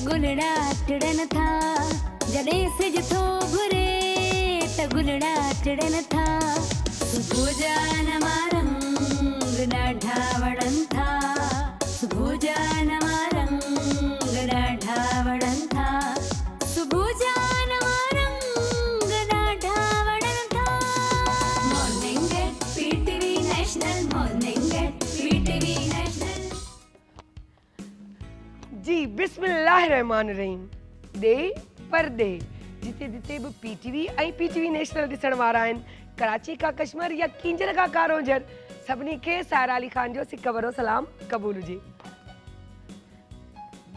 गुलड़ा टिड़न था, जॾे सिज थो घुरे त गुलड़ा टिड़न था। सुबुह जा नवा रंग ॾाढा वणनि था, सुबुह जा नवा रंग ॾाढा वणनि था, सुबुह जा नवा रंग ॾाढा वणनि था। Morning at PTV national, morning at PTV national. जी बिस्मिल्लाहिर्रहमानिर्रहीम। दे परदे जिते जिते भी पीटीवी ऐं पीटीवी नेशनल ॾिसण वारा आहिनि, कराची का कश्मीर या किंजर का कारोंजर, सभिनी खे सायरा अली खान जो सिक भरो सलाम क़बूल हुजे।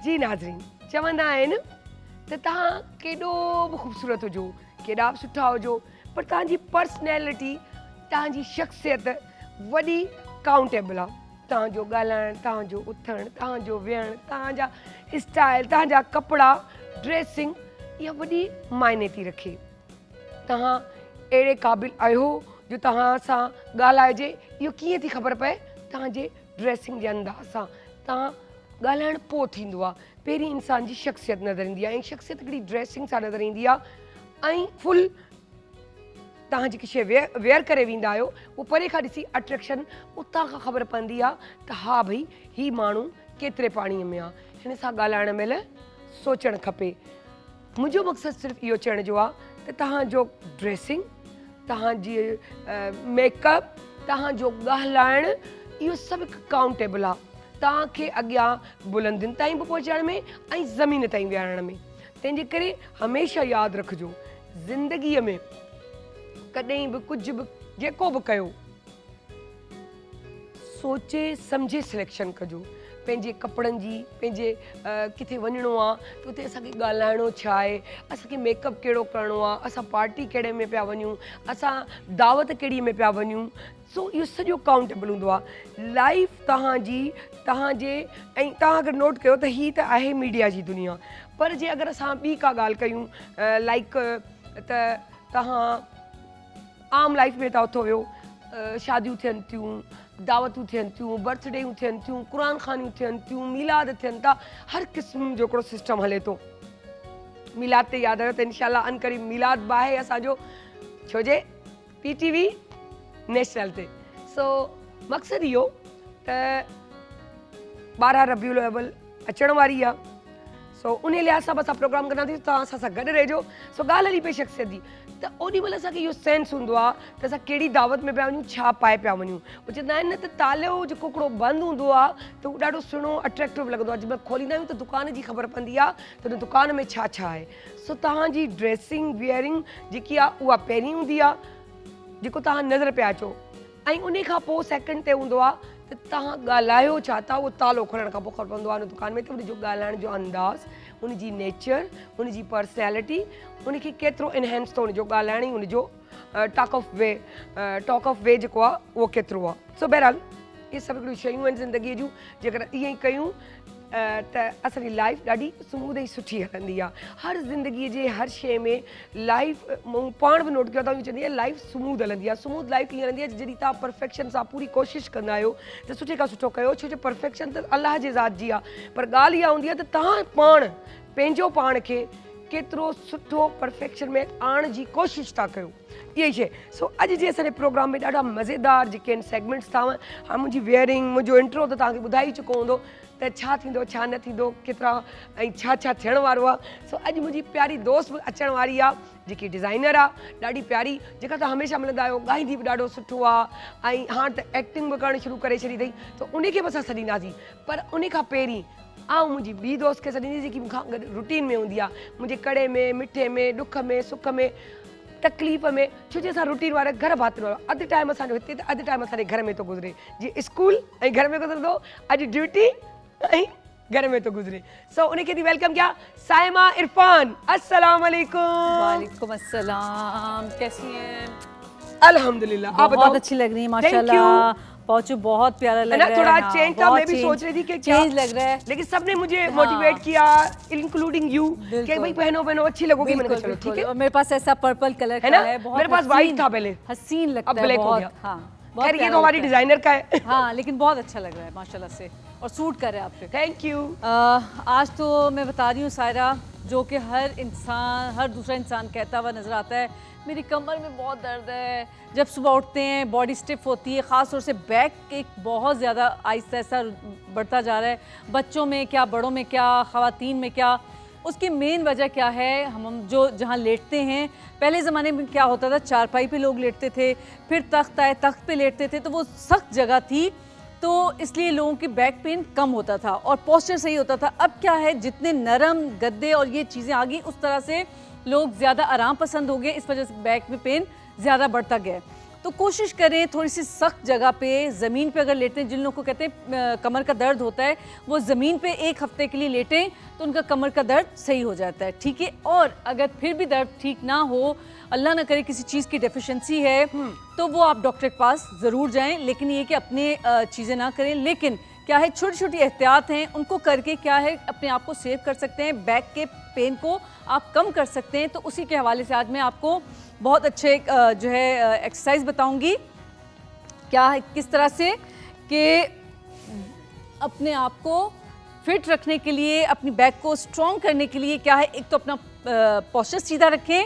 जी नाज़रीन, चवंदा आहिनि त तव्हां केॾो बि ख़ूबसूरत हुजो, केॾा बि सुठा हुजो, पर तव्हांजी पर्सनैलिटी, तव्हांजी शख़्सियत वॾी काउंटेबल आहे। तव्हांजो ॻाल्हाइणु, तव्हांजो उथणु, तव्हांजो वेहणु, तव्हांजा स्टाइल, तव्हांजा कपिड़ा, ड्रेसिंग, इहा वॾी मायने थी रखे। तव्हां अहिड़े क़ाबिल आहियो जो तव्हां सां ॻाल्हाइजे, इहो कीअं थी ख़बर पए? तव्हांजे ड्रेसिंग जे अंदाज़ सां। तव्हां ॻाल्हाइणु पोइ थींदो आहे, पहिरीं इंसान जी शख़्सियत नज़र ईंदी आहे, ऐं शख़्सियत हिकिड़ी ड्रेसिंग सां नज़र ईंदी आहे। ऐं फुल तव्हां जेकी शइ वेयर करे वेंदा आहियो, उहो परे खां ॾिसी अट्रैक्शन उतां खां ख़बर पवंदी आहे त हा भई हीउ माण्हू केतिरे पाणीअ में आहे। हिन सां ॻाल्हाइण महिल सोचणु खपे। मुंहिंजो मक़सदु सिर्फ़ु इहो चवण जो आहे त तव्हांजो ड्रेसिंग, तव्हांजी मेकअप, तव्हांजो ॻाल्हाइणु, इहो सभु हिकु काउंटेबल आहे तव्हांखे अॻियां बुलंदियुनि ताईं बि पहुचाइण में ऐं ज़मीन ताईं विहारण में। तंहिंजे करे हमेशह यादि रखिजो, ज़िंदगीअ में कॾहिं बि कुझु बि जेको बि कयो, सोचे सम्झे सिलेक्शन कजो। पंहिंजे कपिड़नि जी, पंहिंजे किथे वञिणो आहे त उते असांखे ॻाल्हाइणो छा आहे, असांखे मेकअप कहिड़ो करिणो आहे, असां पार्टी कहिड़े में पिया वञूं, असां दावत कहिड़ी में पिया वञूं। सो इहो सॼो काउंटेबल हूंदो आहे। लाइफ तव्हांजी, तव्हांजे, ऐं तव्हां अगरि नोट कयो त हीअ त आहे मीडिया जी दुनिया, पर जे अगरि असां ॿी का ॻाल्हि कयूं, लाइक त तव्हां आम लाइफ में तव्हां उथो वियो, शादियूं थियनि थियूं, दावतूं थियनि थियूं, बर्थडेयूं थियनि थियूं, क़ुरान खानियूं थियनि थियूं, मीलाद थियनि था, हर क़िस्म जो हिकिड़ो सिस्टम हले थो। मीलाद ते यादि आयो त इनशाला अनकरीब मीलाद बि आहे असांजो, छो जे पीटीवी नेशनल ते। सो मक़सदु इहो त 12 रबीउल अव्वल अचण वारी आहे। सो उन लिहाज़ सां बि असां प्रोग्राम कंदासीं, तव्हां असां सां गॾु रहिजो। सो ॻाल्हि हली पई शख़्सियत जी, त ओॾी महिल असांखे इहो सेंस हूंदो आहे त असां कहिड़ी दावत में पिया वञूं, छा पाए पिया वञूं। उहो चवंदा आहिनि न त तालो जेको हिकिड़ो बंदि हूंदो आहे त उहो ॾाढो सुहिणो अट्रैक्टिव लॻंदो आहे। जंहिंमहिल खोलींदा आहियूं त दुकान जी ख़बर पवंदी आहे त हुन दुकान में छा छा आहे। सो तव्हांजी ड्रेसिंग वियरिंग जेकी आहे उहा पहिरीं हूंदी आहे, जेको तव्हां नज़र पिया अचो, ऐं उन खां पोइ सैकेंड ते हूंदो आहे त तव्हां ॻाल्हायो छा था। उहो तालो खोलण खां पोइ ख़बर पवंदो आहे हुन दुकान में त हुनजो ॻाल्हाइण जो अंदाज़, हुनजी नेचर, हुनजी पर्सनैलिटी, हुनखे केतिरो इनहेंस थो हुनजो ॻाल्हाइण, ऐं हुनजो टॉक ऑफ वे जेको आहे उहो केतिरो आहे। सो बहरहाल इहे सभु हिकिड़ियूं शयूं आहिनि ज़िंदगीअ जूं, जेकर ईअं ई कयूं त असांजी लाइफ ॾाढी स्मूद ऐं सुठी हलंदी आहे। हर ज़िंदगीअ जे हर शइ में लाइफ, मूं पाण बि नोट कयो त चवंदी आहे लाइफ स्मूद हलंदी आहे। स्मूद लाइफ कीअं हलंदी आहे? जॾहिं तव्हां परफेक्शन सां पूरी कोशिशि कंदा आहियो त सुठे खां सुठो कयो, छो जो परफेक्शन त अलाह जे ज़ात जी आहे, पर ॻाल्हि इहा हूंदी आहे त तव्हां पाण पंहिंजो पाण खे केतिरो सुठो परफेक्शन में आणण जी कोशिशि था कयो, इहा ई शइ। सो अॼु जे असांजे प्रोग्राम में ॾाढा मज़ेदार जेके आहिनि सेगमेंट्स अथव। हाणे मुंहिंजी वियरिंग, मुंहिंजो इंट्रो त तव्हांखे ॿुधाए चुको हूंदो त छा थींदो, छा न थींदो, केतिरा ऐं छा छा थियण वारो आहे। सो अॼु मुंहिंजी प्यारी दोस्त बि अचण वारी आहे, जेकी डिज़ाइनर आहे, ॾाढी प्यारी, जेका तव्हां हमेशह मिलंदा आहियो। ॻाईंदी बि ॾाढो सुठो आहे, ऐं हाणे त एक्टिंग बि करणु शुरू करे छॾी अथई, त उनखे बि असां सॾींदासीं। पर उन खां पहिरीं आउं मुंहिंजी ॿी दोस्त खे सॾींदी, जेकी मूंखां गॾु रूटीन में हूंदी आहे, मुंहिंजे कड़े में, मिठे में, ॾुख में, सुख में, तकलीफ़ में, छो जो असां रूटीन वारा घर भाती वारा। अधु टाइम असांजो हिते त अधु टाइम असांजे घर में थो गुज़रे। जीअं स्कूल ऐं घर में गुज़रंदो, अॼु ड्यूटी ऐं घर में तो गुजरे। सो उनके दी वेलकम किया साइमा इरफान। अस्सलाम वालेकुम। वालेकुम अस्सलाम, कैसी हैं? अल्हम्दुलिल्लाह, आप बताओ। बहुत अच्छी लग रही है माशाल्लाह, पहुंचो, बहुत प्यारा लग रहा है। थोड़ा चेंज था, मैं भी सोच रही थी कि चेंज लग रहा है, लेकिन सबने मुझे मोटिवेट किया, इंक्लूडिंग यू, कि भाई पहनो पहनो अच्छी लगोगी। मैंने कहा चलो ठीक है। और मेरे पास ऐसा पर्पल कलर का है, बहुत मेरे पास व्हाइट था पहले, हसीन लगता अब है ब्लैक हो बहुत। गया। हाँ, खैर ये तो हमारी डिजाइनर का है। हाँ, लेकिन बहुत अच्छा लग रहा है माशाल्लाह से। और सूट कर रहा है आप पे। Thank you. आज तो मैं बता रही हूँ सायरा, जो कि हर इंसान, हर दूसरा इंसान कहता हुआ नज़र आता है, मेरी कमर में बहुत दर्द है। जब सुबह उठते हैं बॉडी स्टिफ होती है, ख़ास तौर से बैक एक बहुत ज़्यादा आहिस्ता आहिस्ता बढ़ता जा रहा है। बच्चों में क्या, बड़ों में क्या, ख़वातीन में क्या, उसकी मेन वजह क्या है? हम जो जहाँ लेटते हैं, पहले ज़माने में क्या होता था, चारपाई पे लोग लेटते थे, फिर तख्त आए, तख्त पे लेटते थे, तो वो सख्त जगह थी, तो इसलिए लोगों की बैक पेन कम होता था और पोस्चर सही होता था। अब क्या है, जितने नरम गद्दे और ये चीज़ें आ गई, उस तरह से लोग ज़्यादा आराम पसंद हो गए, इस वजह से बैक में पेन ज़्यादा बढ़ता गया। तो कोशिश करें थोड़ी सी सख्त जगह पे, ज़मीन पे अगर लेटते हैं, जिन लोगों को कहते हैं कमर का दर्द होता है, वो ज़मीन पे 1 हफ्ते के लिए लेटें तो उनका कमर का दर्द सही हो जाता है, ठीक है। और अगर फिर भी दर्द ठीक ना हो, अल्लाह ना करे किसी चीज़ की डेफिशिएंसी है, तो वो आप डॉक्टर के पास ज़रूर जाएं। लेकिन ये कि अपने चीज़ें ना करें, लेकिन क्या है, छोटी छोटी एहतियात हैं, उनको करके क्या है, अपने आप को सेव कर सकते हैं, बैक के पेन को आप कम कर सकते हैं। तो उसी के हवाले से आज मैं आपको बहुत अच्छे जो है एक्सरसाइज बताऊंगी, क्या है, किस तरह से कि अपने आप को फिट रखने के लिए, अपनी बैक को स्ट्रॉन्ग करने के लिए क्या है, एक तो अपना पोस्चर सीधा रखें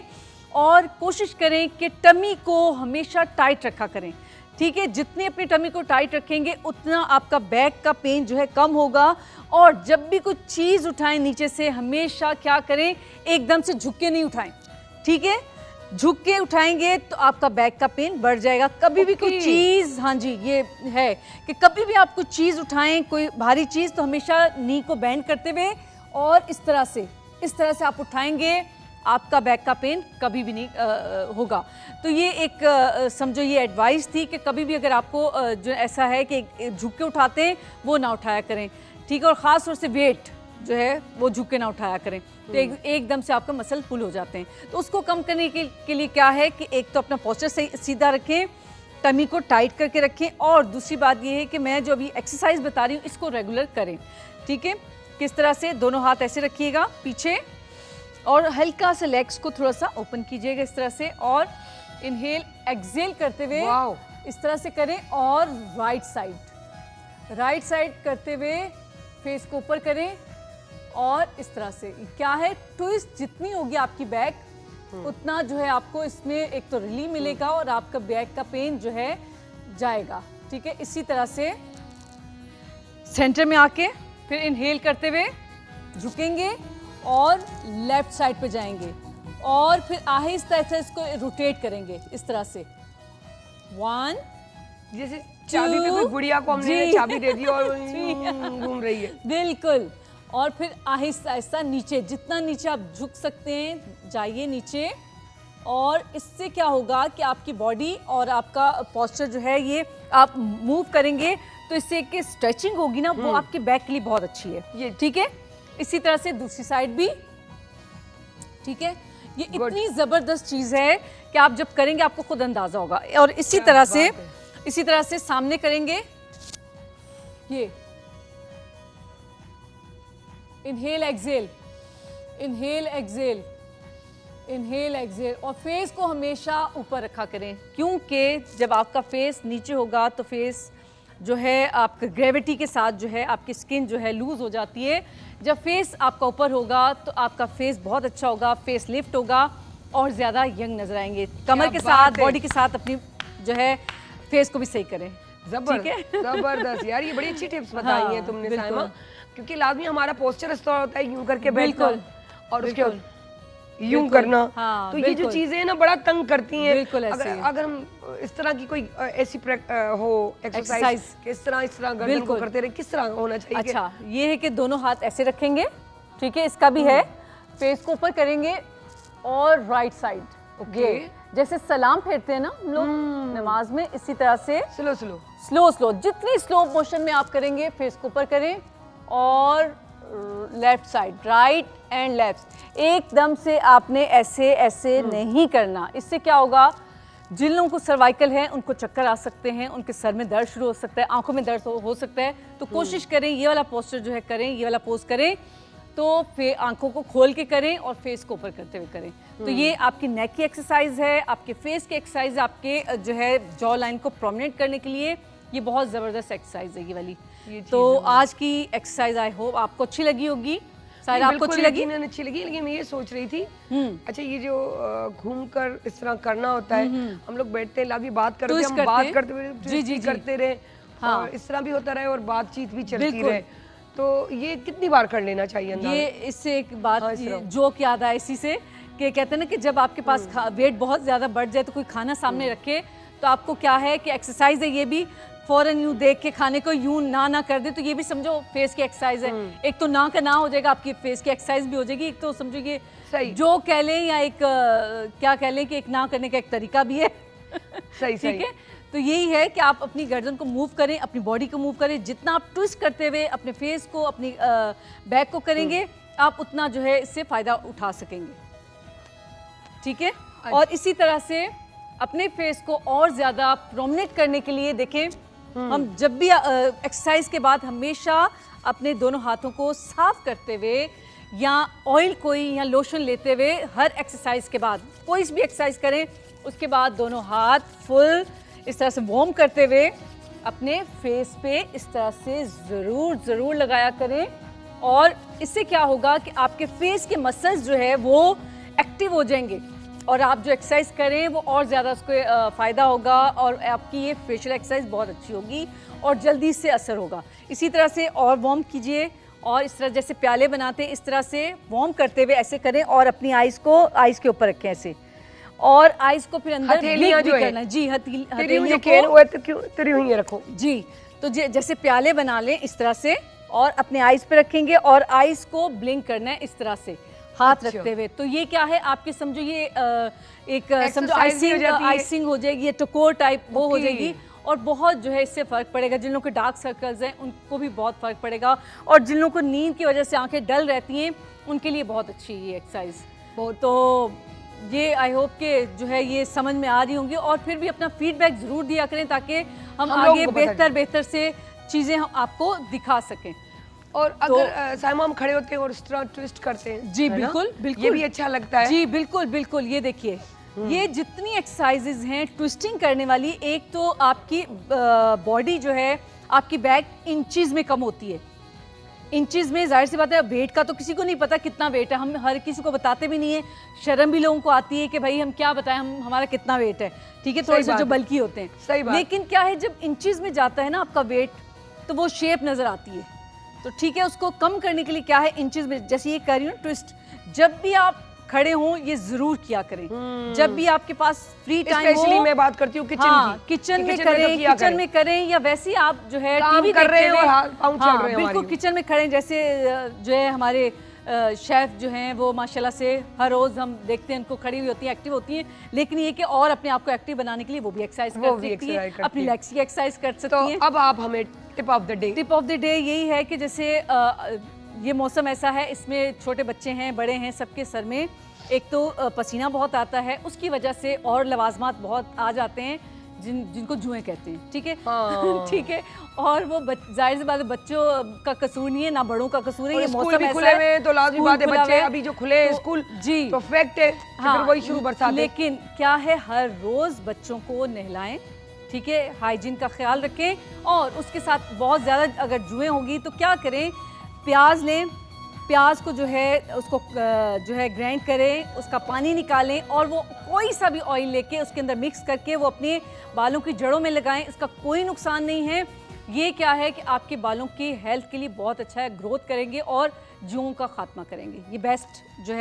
और कोशिश करें कि टमी को हमेशा टाइट रखा करें, ठीक है। जितनी अपनी टमी को टाइट रखेंगे उतना आपका बैक का पेन जो है कम होगा। और जब भी कुछ चीज़ उठाएं नीचे से, हमेशा क्या करें, एकदम से झुक के नहीं उठाएं, ठीक है। झुक के उठाएंगे तो आपका बैक का पेन बढ़ जाएगा। कभी भी कोई चीज़, हाँ जी, ये है कि कभी भी आप कुछ चीज़ उठाएं, कोई भारी चीज़, तो हमेशा नी को बेंड करते हुए और इस तरह से आप उठाएंगे, आपका बैक का पेन कभी भी नहीं होगा। तो ये एक समझो ये एडवाइस थी कि कभी भी अगर आपको जो ऐसा है कि झुक के उठाते हैं, वो ना उठाया करें, ठीक है। और ख़ास तौर से वेट जो है वो झुक के ना उठाया करें, तो एकदम से आपका मसल पुल हो जाते हैं। तो उसको कम करने के लिए क्या है कि एक तो अपना पोस्चर सीधा रखें, टमी को टाइट करके रखें, और दूसरी बात ये है कि मैं जो अभी एक्सरसाइज बता रही हूँ इसको रेगुलर करें, ठीक है। किस तरह से, दोनों हाथ ऐसे रखिएगा पीछे और हल्का से लेग्स को थोड़ा सा ओपन कीजिएगा इस तरह से, और इनहेल एक्सहेल करते हुए इस तरह से करें। और राइट साइड करते हुए फेस को ऊपर करें और इस तरह से, क्या है, ट्विस्ट जितनी होगी आपकी बैक, उतना जो है आपको इसमें एक तो रिलीफ मिलेगा और आपका बैक का पेन जो है जाएगा, ठीक है। इसी तरह से सेंटर में आके फिर इनहेल करते हुए झुकेंगे और लेफ्ट साइड पे जाएंगे और फिर आहिस्ता आहिस्ता इसको रोटेट करेंगे इस तरह से। 1, जैसे चाबी पे कोई गुड़िया को हमने चाबी दे दी और घूम रही है, बिल्कुल। और फिर आहिस्ता आहिस्ता नीचे, जितना नीचे आप झुक सकते हैं जाइए नीचे, और इससे क्या होगा कि आपकी बॉडी और आपका पोस्चर जो है ये आप मूव करेंगे तो इससे एक स्ट्रेचिंग होगी ना, वो आपके बैक के लिए बहुत अच्छी है ये, ठीक है। इसी तरह से दूसरी साइड भी, ठीक है। ये इतनी ज़बरदस्त चीज़ है कि आप जब करेंगे आपको खुद अंदाज़ा होगा। और इसी तरह से सामने करेंगे, ये inhale exhale, inhale exhale, inhale exhale, और फेस को हमेशा ऊपर रखा करें, क्योंकि जब आपका फेस नीचे होगा तो फेस जो है आपका ग्रेविटी के साथ जो है आपकी स्किन जो है लूज़ हो जाती है। जब फेस आपका ऊपर होगा तो आपका फेस बहुत अच्छा होगा, फेस लिफ्ट होगा और ज़्यादा यंग नजर आएंगे। कमर के साथ, बॉडी के साथ अपनी जो है फेस को भी सही करें। जबरदस्त यार, ये बड़ी अच्छी टिप्स बताई हैं तुमने साइमा, क्योंकि लाजमी हमारा पोस्चर इस तरह होता है यूं करके बैठना और उसके बाद यूं करना, तो ये जो चीजें ना बड़ा तंग करती हैं। अगर हम इस तरह की कोई ऐसी हो एक्सरसाइज किस तरह इस तरह गर्दन को करते रहे, किस तरह होना चाहिए? अच्छा, ये है कि दोनों हाथ ऐसे रखेंगे, ठीक है, इसका भी है, फेस को ऊपर करेंगे और राइट साइड, ओके, जैसे सलाम फेरते हैं ना हम लोग नमाज में, इसी तरह से स्लो जितनी स्लो मोशन में आप करेंगे, फेस को ऊपर करें और left side, right and left, एकदम से आपने ऐसे नहीं करना। इससे क्या होगा, जिन लोगों को सर्वाइकल है उनको चक्कर आ सकते हैं, उनके सर में दर्द शुरू हो सकता है, आंखों में दर्द हो सकता है। तो कोशिश करें ये वाला पोस्चर जो है करें, ये वाला पोज करें, तो फिर आंखों को खोल के करें और फेस को ऊपर करते हुए करें। तो ये आपकी नेक की एक्सरसाइज है, आपके फेस की एक्सरसाइज, आपके जो है जॉ लाइन को प्रोमिनेंट करने के लिए ये बहुत ज़बरदस्त एक्सरसाइज है ये वाली। ये चीज़ तो है। आज की एक्सरसाइज आई होप आपको अच्छी लगी होगी। सायरा आपको अच्छी लगी? यकीनन अच्छी लगी, लेकिन मैं ये सोच रही थी हम्म, अच्छा ये जो घूम कर इस तरह करना होता है, हम लोग बैठते हैं लाभी बात करते हैं, Twist हम करते बात हैं। करते हुए जी, जी, twist जी। करते रहे हाँ। और इस तरह भी होता रहे और बातचीत भी चलती बिल्कुल। रहे, तो ये कितनी बार कर लेना चाहिए अंदाज़ा? ये इससे एक बात हाँ, इस तरह। जोक याद आया इसी से कि कहते हैं ना कि जब आपके पास वेट बहुत ज़्यादा बढ़ जाए तो कोई खाना सामने रखे तो आपको क्या है कि एक्सरसाइज है ये भी, फौरन यूं देख के खाने को यूं ना कर दे तो ये भी समझो फेस की एक्सरसाइज है। एक तो ना का ना हो जाएगा, आपकी फेस की एक्सरसाइज भी हो जाएगी, एक तो समझो ये सही। जो कह लें या एक क्या कह लें कि एक ना करने का एक तरीका भी है। सही, सही। ठीक है, तो यही है कि आप अपनी गर्दन को मूव करें, अपनी बॉडी को मूव करें, जितना आप ट्विस्ट करते हुए अपने फेस को अपनी बैक को करेंगे आप उतना जो है इससे फ़ायदा उठा सकेंगे। ठीक है, और इसी तरह से अपने फेस को और ज़्यादा प्रोमिनेंट करने के लिए देखें, हम जब भी एक्सरसाइज के बाद हमेशा अपने दोनों हाथों को साफ करते हुए या ऑयल कोई या लोशन लेते हुए हर एक्सरसाइज के बाद कोई भी एक्सरसाइज करें उसके बाद दोनों हाथ फुल इस तरह से वार्म करते हुए अपने फेस पे इस तरह से ज़रूर लगाया करें। और इससे क्या होगा कि आपके फेस के मसल्स जो है वो एक्टिव हो जाएंगे और आप जो एक्सरसाइज करें वो और ज़्यादा उसको फ़ायदा होगा और आपकी ये फेशियल एक्सरसाइज बहुत अच्छी होगी और जल्दी से असर होगा। इसी तरह से और वार्म कीजिए और इस तरह जैसे प्याले बनाते हैं इस तरह से वार्म करते हुए ऐसे करें और अपनी आइज़ के ऊपर रखें ऐसे, और आइज़ को फिर अंदर हथेलियां ब्लिंक भी जो है, करना है। जी, तेरी मुझे हथेलियों खेल को हुआ है तो क्यों तेरी हुई रखो। जी, तो जैसे प्याले बना लें इस तरह से और अपने आइज़ पे रखेंगे और आइज़ को ब्लिंक करना है इस तरह से हाथ अच्छा। रखते हुए। तो ये क्या है आपके समझो ये एक समझो Exercise भी हो जाती है। आइसिंग हो जाएगी, ये टकोर टाइप वो हो Okay। जाएगी और बहुत जो है इससे फ़र्क पड़ेगा। जिन लोगों के डार्क सर्कल्स हैं उनको भी बहुत फ़र्क पड़ेगा और जिन लोगों को नींद की वजह से आंखें डल रहती हैं उनके लिए बहुत अच्छी है ये एक्सरसाइज। तो ये आई होप के जो है ये समझ में आ रही होंगी और फिर भी अपना फीडबैक ज़रूर दिया करें ताकि हम लोगों आगे को पता बेहतर से चीज़ें हम आपको दिखा सकें। और अगर साइमा हम खड़े होते हैं और इस तरह ट्विस्ट करते हैं, जी है ना? बिल्कुल बिल्कुल, ये भी अच्छा लगता है। जी बिल्कुल, ये देखिए ये जितनी एक्सरसाइजेज हैं ट्विस्टिंग करने वाली, एक तो आपकी बॉडी जो है आपकी बैक इंचेस में कम होती है। इंचेस में जाहिर सी बात है वेट का तो किसी को नहीं पता कितना वेट है, हम हर किसी को बताते भी नहीं है, शर्म भी लोगों को आती है कि भाई हम क्या बताएं हमारा कितना वेट है। ठीक है, थोड़े से जो बल्कि होते हैं, सही बात। लेकिन क्या है जब इंचेस में जाता है ना आपका वेट तो वो शेप नजर आती है। तो ठीक है, उसको कम करने के लिए क्या है इंचेस में जैसे ये कर रही हूँ ट्विस्ट, जब भी आप खड़े हों ये जरूर किया करें। जब भी आपके पास फ्री टाइम हो, स्पेशली मैं बात करती हूँ किचन हाँ, की, किचन में तो करें, किया किचन में करें या वैसे ही आप जो है काम टीवी कर रहे देखते हैं और हुए, हाथ पाँव चल हाँ, रहे हैं बिल्कुल हमारी। किचन में खड़े जैसे जो है हमारे शेफ जो हैं वो माशाल्लाह से हर रोज़ हम देखते हैं उनको खड़ी हुई होती हैं, एक्टिव होती हैं, लेकिन ये कि और अपने आप को एक्टिव बनाने के लिए वो भी एक्सरसाइज कर सकती है, अपनी लेग्स की एक्सरसाइज कर सकती हैं। तो अब आप हमें tip of the day. Tip of the day यही है कि जैसे ये मौसम ऐसा है, इसमें छोटे बच्चे हैं बड़े हैं सबके सर में एक तो पसीना बहुत आता है, उसकी वजह से और लवाजमात बहुत आ जाते हैं जिनको जुएं कहते हैं। ठीक है, हाँ। ठीक है, और वो जाहिर सी बात है बच्चों का कसूर नहीं है ना बड़ों का कसूर है, ये स्कूल मौसम भी ऐसा खुले है, हुए हैं तो लाजमी स्कूल बात है खुला हुआ बच्चे है, अभी जो खुले हैं तो स्कूल जी तो फैक्ट है कि फिर वही शुरू बरसात है। लेकिन क्या है हर रोज बच्चों को नहलाएं, ठीक है, हाइजीन का ख्याल रखें और उसके साथ बहुत ज़्यादा अगर जुएं होगी तो क्या करें, प्याज लें, प्याज को जो है उसको जो है ग्राइंड करें, उसका पानी निकालें और वो कोई सा भी ऑयल लेके उसके अंदर मिक्स करके वो अपने बालों की जड़ों में लगाएं। इसका कोई नुकसान नहीं है, ये क्या है कि आपके बालों की हेल्थ के लिए बहुत अच्छा है, ग्रोथ करेंगे और जुओं का खात्मा करेंगे। ये बेस्ट जो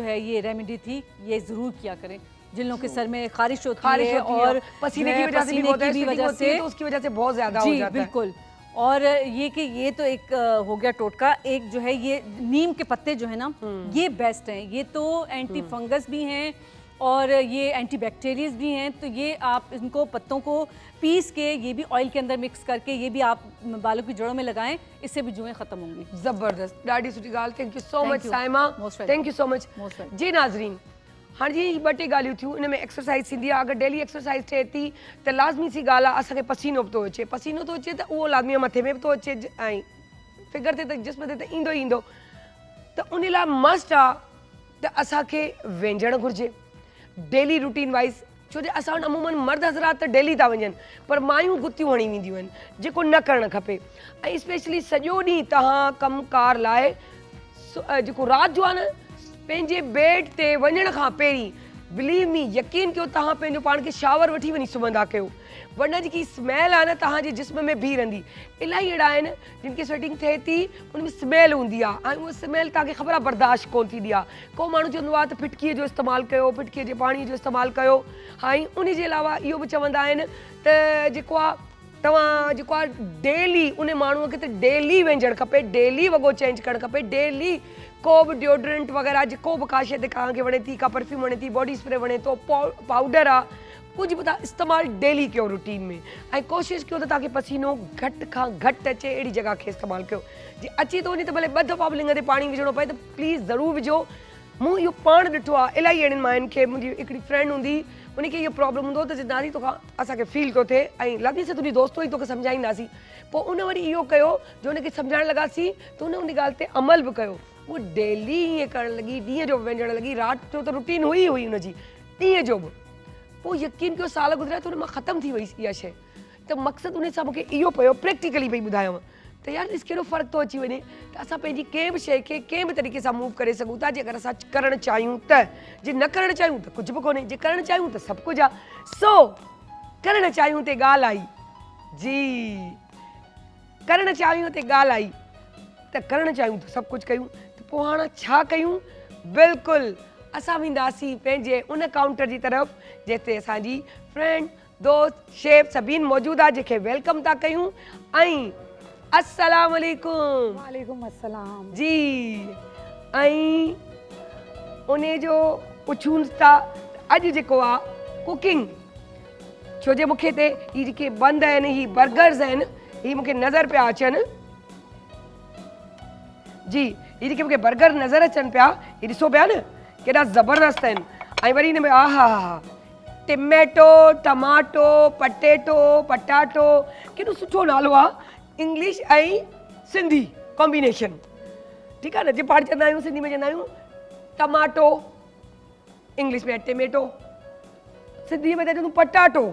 है ये रेमेडी थी, ये ज़रूर किया करें जिन लोगों के सर में खारिश होती है और पसीने की वजह से भी होता है, स्वेटिंग होती है तो उसकी वजह से बहुत ज्यादा हो जाता है। बिल्कुल, और ये कि ये तो एक हो गया टोटका, एक जो है ये नीम के पत्ते जो है ना ये बेस्ट हैं, ये तो एंटी फंगस भी हैं और ये एंटी बैक्टीरियस भी हैं। तो ये आप इनको पत्तों को पीस के ये भी ऑयल के अंदर मिक्स करके ये भी आप बालों की जड़ों में लगाएं, इससे भी जुएं ख़त्म होंगी। ज़बरदस्त, ॾाढी सुठी ॻाल्हि। Thank you so Thank much you. Saima, Most welcome. Thank you so much. Most welcome. जी नाज़रीन, हाँ जी ॿ टे ॻाल्हियूं थियूं, इन में एक्सरसाइज थींदी आहे। अगरि डेली एक्सरसाइज थिए थी त लाज़मी सी ॻाल्हि आहे असांखे पसीनो बि थो अचे, पसीनो थो अचे त उहो लाज़मी मथे में बि थो अचे ऐं फिगर ते त जिस्म ते त ईंदो ई ईंदो, त उन लाइ मस्ट आहे त असांखे वेंझणु घुरिजे डेली रूटीन वाइज़। छो जो असां वटि अमूमन मर्द हज़रात त डेली था वञनि पर मायूं गुतियूं हणी वेंदियूं आहिनि जेको न करणु खपे ऐं स्पेशली सॼो ॾींहुं तव्हां कमकार लाइ जेको राति जो आहे न पंहिंजे बेड ते वञण खां पहिरीं बिलीव मी यकीन कयो तव्हां पंहिंजो पाण खे शावर वठी वञी सुम्हंदा कयो वरना जेकी स्मेल आहे न तव्हांजे जिस्म में बीह रहंदी इलाही अहिड़ा आहिनि जिन खे स्वेटिंग थिए थी उन में स्मेल हूंदी आहे ऐं उहा स्मेल तव्हांखे ख़बर आहे बर्दाश्त कोन थींदी आहे को माण्हू चवंदो आहे त फिटकीअ जो इस्तेमालु कयो फिटकीअ जे पाणीअ जो इस्तेमालु कयो ऐं उन जे अलावा इहो बि चवंदा आहिनि त जेको आहे तव्हां जेको आहे डेली उन माण्हूअ खे त डेली वेंझणु खपे डेली वॻो चेंज करणु खपे डेली को बि डिओड्रेंट वग़ैरह जेको बि काशे ते तव्हांखे वणे थी का परफ्यूम वणे थी बॉडी स्प्रे वणे थो पाउडर आहे कुझु बि तव्हां इस्तेमालु डेली कयो रूटीन में ऐं कोशिशि कयो त तव्हांखे पसीनो घटि खां घटि अचे अहिड़ी जॻह खे इस्तेमालु कयो जे अची थो वञे त भले 2 दफ़ा बि लिङ ते पाणी विझणो पए त प्लीज़ ज़रूरु विझो मूं इहो पाण ॾिठो आहे इलाही अहिड़ियुनि मायुनि खे मुंहिंजी हिकिड़ी फ्रेंड हूंदी उनखे इहो प्रॉब्लम हूंदो त दादी तोखां असांखे फील थो थिए ऐं लॻे से तुंहिंजी दोस्तो ई तोखे सम्झाईंदासीं पोइ उन वरी इहो कयो जो उनखे सम्झाइण लॻासीं त उन ॻाल्हि ते अमल बि कयो उहो डेली ईअं करणु लॻी ॾींहं जो वेंझणु लॻी राति जो त रूटीन हुई हुनजी ॾींहं जो बि पोइ यकीन कयो साल गुज़रिया त उन मां ख़तमु थी वई इहा शइ त मक़सदु उन सां मूंखे इहो पियो प्रैक्टिकली पई ॿुधायांव त यार ॾिस कहिड़ो फ़र्क़ु थो अची वञे त असां पंहिंजी कंहिं बि शइ खे कंहिं बि तरीक़े सां मूव करे सघूं था जेकर असां करणु चाहियूं त जे न करणु चाहियूं त कुझु बि कोन्हे जे करणु चाहियूं त सभु कुझु आहे सो करणु चाहियूं ते ॻाल्हि आई जी करणु चाहियूं ते ॻाल्हि आई त करणु चाहियूं त सभु कुझु कयूं त पोइ हाणे छा कयूं बिल्कुलु असां वेंदासीं पंहिंजे उन काउंटर जी तरफ़ जिते असांजी फ्रेंड दोस्त शेफ सभीन मौजूदु आहे जंहिंखे वेलकम था कयूं ऐं अस्सलाम वालेकुम वालेकुम अस्सलाम जी ऐं उन जो पुछूं था अॼु जेको आहे कुकिंग छो जे मूंखे हिते ही जेके बंदि आहिनि ही बर्गर्स आहिनि ही मूंखे नज़र पिया अचनि जी ही जेके मूंखे बर्गर नज़र अचनि पिया ही ॾिसो पिया न केॾा ज़बरदस्त आहिनि ऐं वरी हिन में हा हा टमेटो टमाटो पटेटो पटाटो केॾो सुठो नालो आहे इंग्लिश ऐं सिंधी कॉम्बिनेशन ठीकु आहे न जे पाण चवंदा आहियूं सिंधी में चवंदा आहियूं टमाटो इंग्लिश में टमेटो सिंधी में त चवंदा पटाटो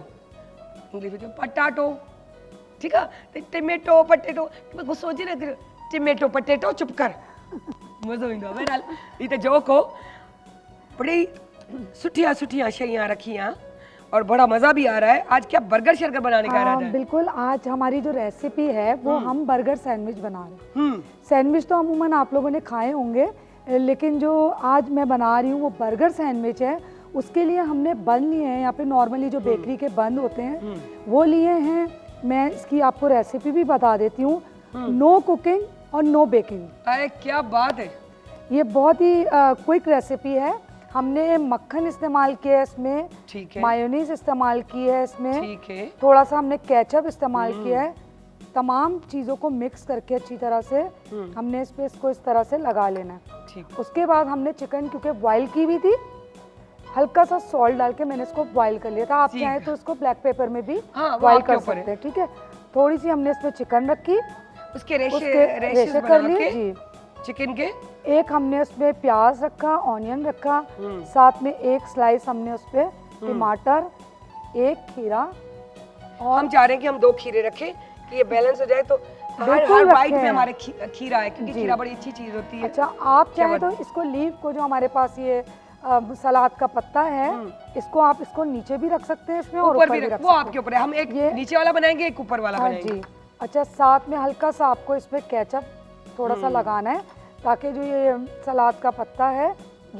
इंग्लिश में चवंदा पटाटो ठीकु आहे त टमेटो पटेटो गुस्सो अचे न टमेटो पटेटो चुप कर मज़ो ईंदो आहे बहरहाल ही त जोक हो बड़ी सुठिया सुठिया शैयाँ रखी हैं और बड़ा मज़ा भी आ रहा है आज क्या बर्गर शर्गर बनाने का इरादा है बिल्कुल आज हमारी जो रेसिपी है वो हम बर्गर सैंडविच बना रहे हैं सैंडविच तो अमूमन आप लोगों ने खाए होंगे लेकिन जो आज मैं बना रही हूँ वो बर्गर सैंडविच है उसके लिए हमने बन लिए हैं यहाँ पे नॉर्मली जो बेकरी के बन होते हैं वो लिए हैं मैं इसकी आपको रेसिपी भी बता देती हूँ नो कुकिंग और नो बेकिंग अरे क्या बात है ये बहुत ही क्विक रेसिपी है हमने मक्खन इस्तेमाल किया है इसमें ठीक है मायोनीज इस्तेमाल की है इसमें ठीक है थोड़ा सा हमने केचप इस्तेमाल किया है तमाम चीज़ों को मिक्स करके अच्छी तरह से हमने इस पे इसको इस तरह से लगा लेना है ठीक उसके बाद हमने चिकन क्योंकि बॉईल की हुई थी हल्का सा सॉल्ट डाल के मैंने इसको बॉईल कर लिया था आप चाहें तो इसको ब्लैक पेपर में भी बॉईल कर सकते हैं ठीक है थोड़ी सी हमने इसमें चिकन रखी उसके रेशे कर लिए जी चिकन के एक हमने उसमें प्याज रखा ऑनियन रखा साथ में एक स्लाइस हमने उस पे टमाटर एक खीरा और हम चाह रहे हैं कि हम 2 खीरे रखें कि ये बैलेंस हो जाए तो हर बाइट में हमारे खीरा है क्योंकि खीरा बड़ी अच्छी चीज होती है अच्छा आप चाहें तो इसको लीफ को जो हमारे पास ये सलाद का पत्ता है इसको आप इसको नीचे भी रख सकते हैं इसमें और ऊपर भी रख वो आपके ऊपर है हम एक नीचे वाला बनाएंगे एक ऊपर वाला बनाएंगे जी अच्छा साथ में हल्का सा आपको इसमें केचप थोड़ा सा लगाना है ताकि जो ये सलाद का पत्ता है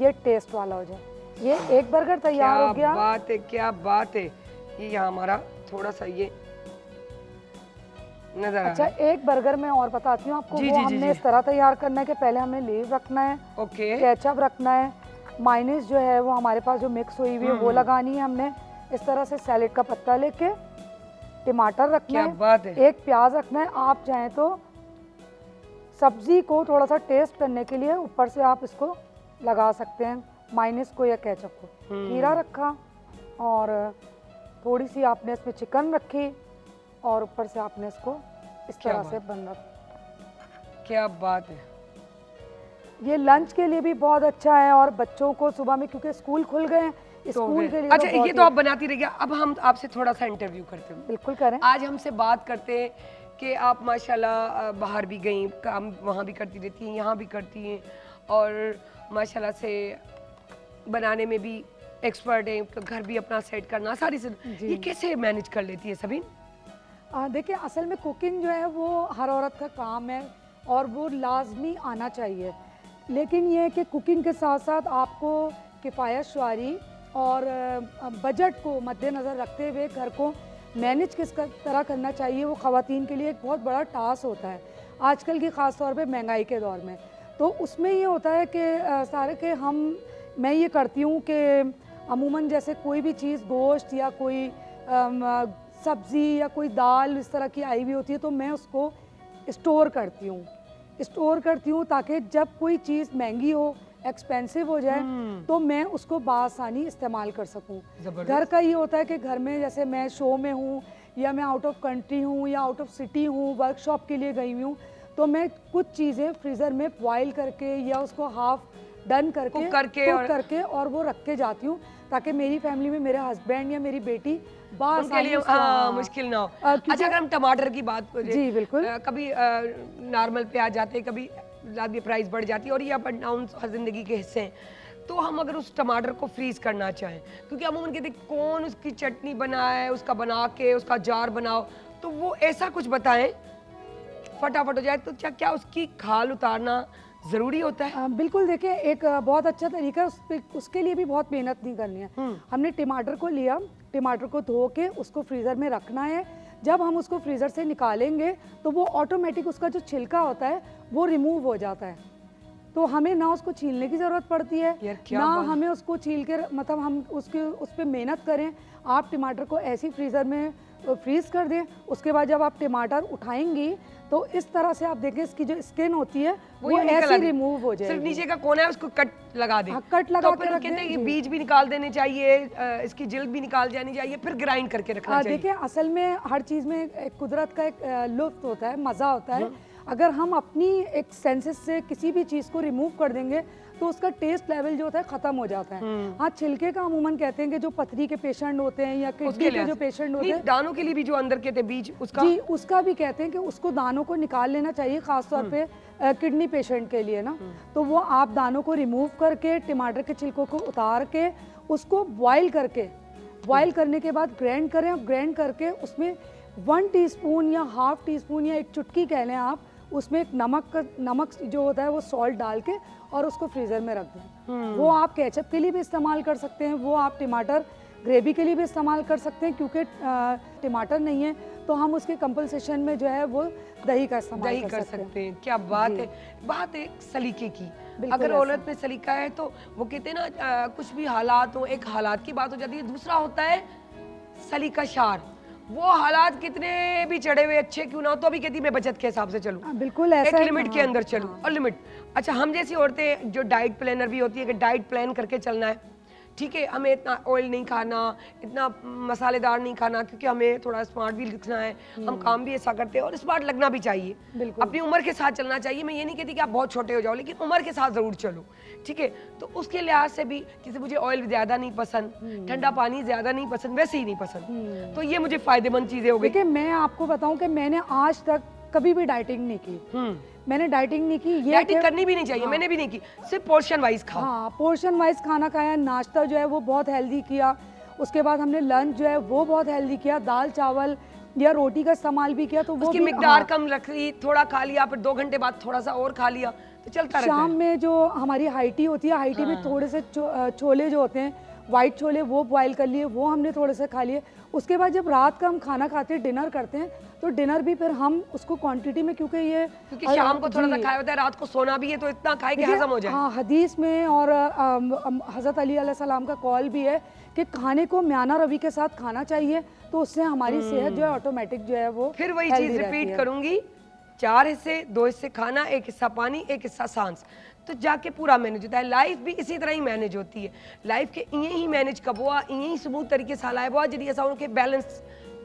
ये टेस्ट वाला हो जाए ये एक बर्गर तैयार हो गया क्या बात है ये यहाँ हमारा थोड़ा सा ये नजर अच्छा एक बर्गर मैं और बताती हूँ आपको वो हमने इस तरह तैयार करना है कि पहले हमें लीव रखना है ओके केचप रखना है मायोनीज जो है वो हमारे पास जो मिक्स हुई हुई है वो लगानी है हमने इस तरह से सैलेड का पत्ता लेके टमाटर रखना है बात है एक प्याज रखना है आप चाहें तो सब्जी को थोड़ा सा टेस्ट करने के लिए ऊपर से आप इसको लगा सकते हैं मायोनीज को या केचप को खीरा रखा और थोड़ी सी आपने इसमें चिकन रखी और ऊपर से आपने इसको इस तरह से बन रखा क्या बात है ये लंच के लिए भी बहुत अच्छा है और बच्चों को सुबह में क्योंकि स्कूल खुल गए हैं स्कूल के लिए अच्छा बहुत ये तो आप बनाती रहिए, अब हम आपसे थोड़ा सा इंटरव्यू करते हैं। बिल्कुल करें। आज हमसे बात करते हैं कि आप माशाल्लाह बाहर भी गई, काम वहाँ भी करती रहती हैं, यहाँ भी करती हैं और माशाल्लाह से बनाने में भी एक्सपर्ट है, घर भी अपना सेट करना सारी से, ये कैसे मैनेज कर लेती है सभी? देखिए असल में कुकिंग जो है वो हर औरत का काम है और वो लाजमी आना चाहिए, लेकिन ये है कि कुकिंग के साथ साथ आपको किफ़ायत शुआरी और बजट को मद्देनज़र रखते हुए घर को मैनेज किस तरह करना चाहिए, वो ख़वातीन के लिए एक बहुत बड़ा टास्क होता है आजकल की ख़ास तौर पे महंगाई के दौर में। तो उसमें ये होता है कि सारे के मैं ये करती हूँ कि अमूमन जैसे कोई भी चीज़ गोश्त या कोई सब्ज़ी या कोई दाल इस तरह की आई हुई होती है तो मैं उसको स्टोर करती हूँ ताकि जब कोई चीज़ महंगी हो, एक्सपेंसिव हो जाए तो मैं उसको बासानी इस्तेमाल कर सकूं। घर का ये होता है कि घर में जैसे मैं शो में हूँ या मैं आउट ऑफ कंट्री हूँ या आउट ऑफ सिटी हूँ, वर्कशॉप के लिए गई हूँ, तो मैं कुछ चीज़ें फ्रीज़र में बॉयल करके या उसको हाफ डन करके कुक करके और वो रख के जाती हूँ ताकि मेरी फैमिली में मेरे हस्बैंड या मेरी बेटी उनके लिए मुश्किल ना हो। अच्छा अगर हम टमाटर की बात करें, जी बिल्कुल, कभी नॉर्मल पे आ जाते हैं, कभी ज़्यादा प्राइस बढ़ जाती है और ये अप एंड डाउन ज़िंदगी के हिस्से हैं, तो हम अगर उस टमाटर को फ्रीज करना चाहें, क्योंकि हम उनके देख कौन उसकी चटनी बनाए, उसका बना के उसका जार बनाओ, तो वो ऐसा कुछ बताएं फटाफट हो जाए, तो क्या उसकी खाल उतारना ज़रूरी होता है? बिल्कुल, देखिए एक बहुत अच्छा तरीका है, उसके लिए भी बहुत मेहनत नहीं करनी है। हमने टमाटर को लिया, टमाटर को धो के उसको फ्रीज़र में रखना है। जब हम उसको फ्रीज़र से निकालेंगे तो वो ऑटोमेटिक उसका जो छिलका होता है वो रिमूव हो जाता है, तो हमें ना उसको छीलने की ज़रूरत पड़ती है ना हमें उसको छील के मतलब हम उस पर मेहनत करें। आप टमाटर को ऐसे ही फ्रीज़र में फ्रीज़ कर दें, उसके बाद जब आप टमाटर उठाएंगी तो इस तरह से आप देखें इसकी जो स्किन होती है वो ऐसे रिमूव हो जाएगी। सिर्फ नीचे का कोना है उसको कट लगा दें। कट लगा तो फिर कहते हैं कि बीज भी निकाल देने चाहिए, इसकी जिल्द भी निकाल जानी चाहिए, फिर ग्राइंड करके रखना चाहिए। देखिए असल में हर चीज़ में एक कुदरत का एक लुत्फ होता है, मज़ा होता है। अगर हम अपनी एक सेंसेस से किसी भी चीज़ को रिमूव कर देंगे तो उसका टेस्ट लेवल जो होता है ख़त्म हो जाता है। हाँ, छिलके का अमूमन कहते हैं कि जो पथरी के पेशेंट होते हैं या किडनी के जो पेशेंट होते हैं, दानों के लिए भी जो अंदर के थे बीज उसका भी कहते हैं कि उसको दानों को निकाल लेना चाहिए, ख़ासतौर पे किडनी पेशेंट के लिए ना। तो वो आप दानों को रिमूव करके टमाटर के छिलकों को उतार के उसको बॉयल करने के बाद ग्राइंड करें और ग्राइंड करके उसमें 1 टीस्पून या हाफ टीस्पून या एक चुटकी कह लें आप, उसमें एक नमक जो होता है वो सॉल्ट डाल के और उसको फ्रीज़र में रख दें। वो आप केचप के लिए भी इस्तेमाल कर सकते हैं, वो आप टमाटर ग्रेवी के लिए भी इस्तेमाल कर सकते हैं, क्योंकि टमाटर नहीं है तो हम उसके कंपनसेशन में जो है वो दही का इस्तेमाल कर सकते हैं। क्या बात है, बात है सलीके की। अगर औरत में सलीका है तो वो कहते हैं ना कुछ भी हालात हो, एक हालात की बात हो जाती है, दूसरा होता है सलीका शार। वो हालात कितने भी चढ़े हुए अच्छे क्यों ना हो तो अभी कहती मैं बचत के हिसाब से चलूं, बिल्कुल ऐसा एक लिमिट के अंदर चलूं और लिमिट। अच्छा हम जैसी औरतें जो डाइट प्लानर भी होती है कि डाइट प्लान करके चलना है, ठीक है, हमें इतना ऑयल नहीं खाना, इतना मसालेदार नहीं खाना, क्योंकि हमें थोड़ा स्मार्ट भी दिखना है, हम काम भी ऐसा करते हैं और स्मार्ट लगना भी चाहिए, अपनी उम्र के साथ चलना चाहिए। मैं ये नहीं कहती कि आप बहुत छोटे हो जाओ, लेकिन उम्र के साथ ज़रूर चलो, ठीक है। तो उसके लिहाज से भी जैसे मुझे ऑयल ज़्यादा नहीं पसंद, ठंडा पानी ज़्यादा नहीं पसंद, वैसे ही नहीं पसंद, तो ये मुझे फ़ायदेमंद चीज़ें हो गई। देखिए मैं आपको बताऊँ कि मैंने आज तक कभी भी डाइटिंग नहीं की, मैंने डाइटिंग नहीं की, ये डाइटिंग करनी भी नहीं चाहिए। मैंने भी नहीं की, सिर्फ पोर्शन वाइज खाओ। हाँ, पोर्शन वाइज खाना खाया, नाश्ता जो है वो बहुत हेल्दी किया, उसके बाद हमने लंच जो है वो बहुत हेल्दी किया, दाल चावल या रोटी का इस्तेमाल भी किया, तो वो उसकी मिकदार कम रख ली, थोड़ा खा लिया, फिर 2 घंटे बाद थोड़ा सा और खा लिया, तो चलता रहता है। शाम में जो हमारी हाई टी होती है, हाई टी में थोड़े से छोले जो होते हैं वाइट छोले, वो बॉयल कर लिए, वो हमने थोड़े से खा लिए। उसके बाद जब रात का हम खाना खाते हैं, डिनर करते हैं, तो डिनर भी फिर हम उसको क्वांटिटी में, क्योंकि शाम को थोड़ा सा खाया होता है, रात को सोना भी है, तो इतना खाए कि हजम हो जाए। हाँ, हदीस में और हज़रत अली अलैहिस्सलाम का कॉल भी है कि खाने को म्याना रवि के साथ खाना चाहिए, तो उससे हमारी सेहत जो है ऑटोमेटिक जो है वो फिर वही चीज़ रिपीट करूंगी, 4 हिस्से, 2 हिस्से खाना, 1 हिस्सा पानी, 1 हिस्सा सांस, तो जाके पूरा मैनेज होता है। लाइफ भी इसी तरह ही मैनेज होती है। लाइफ के इं ही मैनेज कबो आ, ईअं ही स्मूथ तरीके सां हलाइबो आहे जॾहिं असां उनखे बैलेंस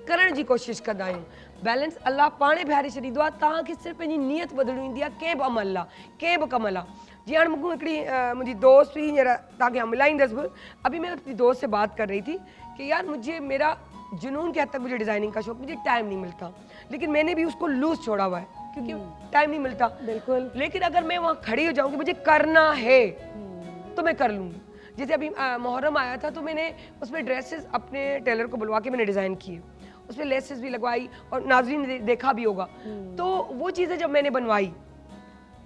करण जी कोशिशि कंदा आहियूं। बैलेंस अल्लाह पाणे बिहारे छॾींदो आहे, तव्हांखे सिर्फ़ु पंहिंजी नियत बदिलणी हूंदी आहे, कंहिं बि अमल लाइ, कंहिं बि कम लाइ। जी हाणे मूंखे हिकिड़ी मुंहिंजी दोस्त हुई, हींअर तव्हांखे मिलाईंदसि बि। अभी मैं अपनी दोस्त से बात कर रही थी कि यार मुझे मेरा जुनून के हद तक मुझे डिज़ाइनिंग का शौक, मुझे टाइम नहीं मिलता, लेकिन मैंने भी उसको लूज छोड़ा हुआ है क्योंकि टाइम नहीं मिलता। बिल्कुल। लेकिन अगर मैं वहाँ खड़ी हो जाऊँगी, मुझे करना है तो मैं कर लूँगी। जैसे अभी मुहर्रम आया था तो मैंने उसमें ड्रेसेस अपने टेलर को बुलवा के मैंने डिज़ाइन किए, उसमें लेसेस भी लगवाई और नाज़रीन ने देखा भी होगा। तो वो चीज़ें जब मैंने बनवाई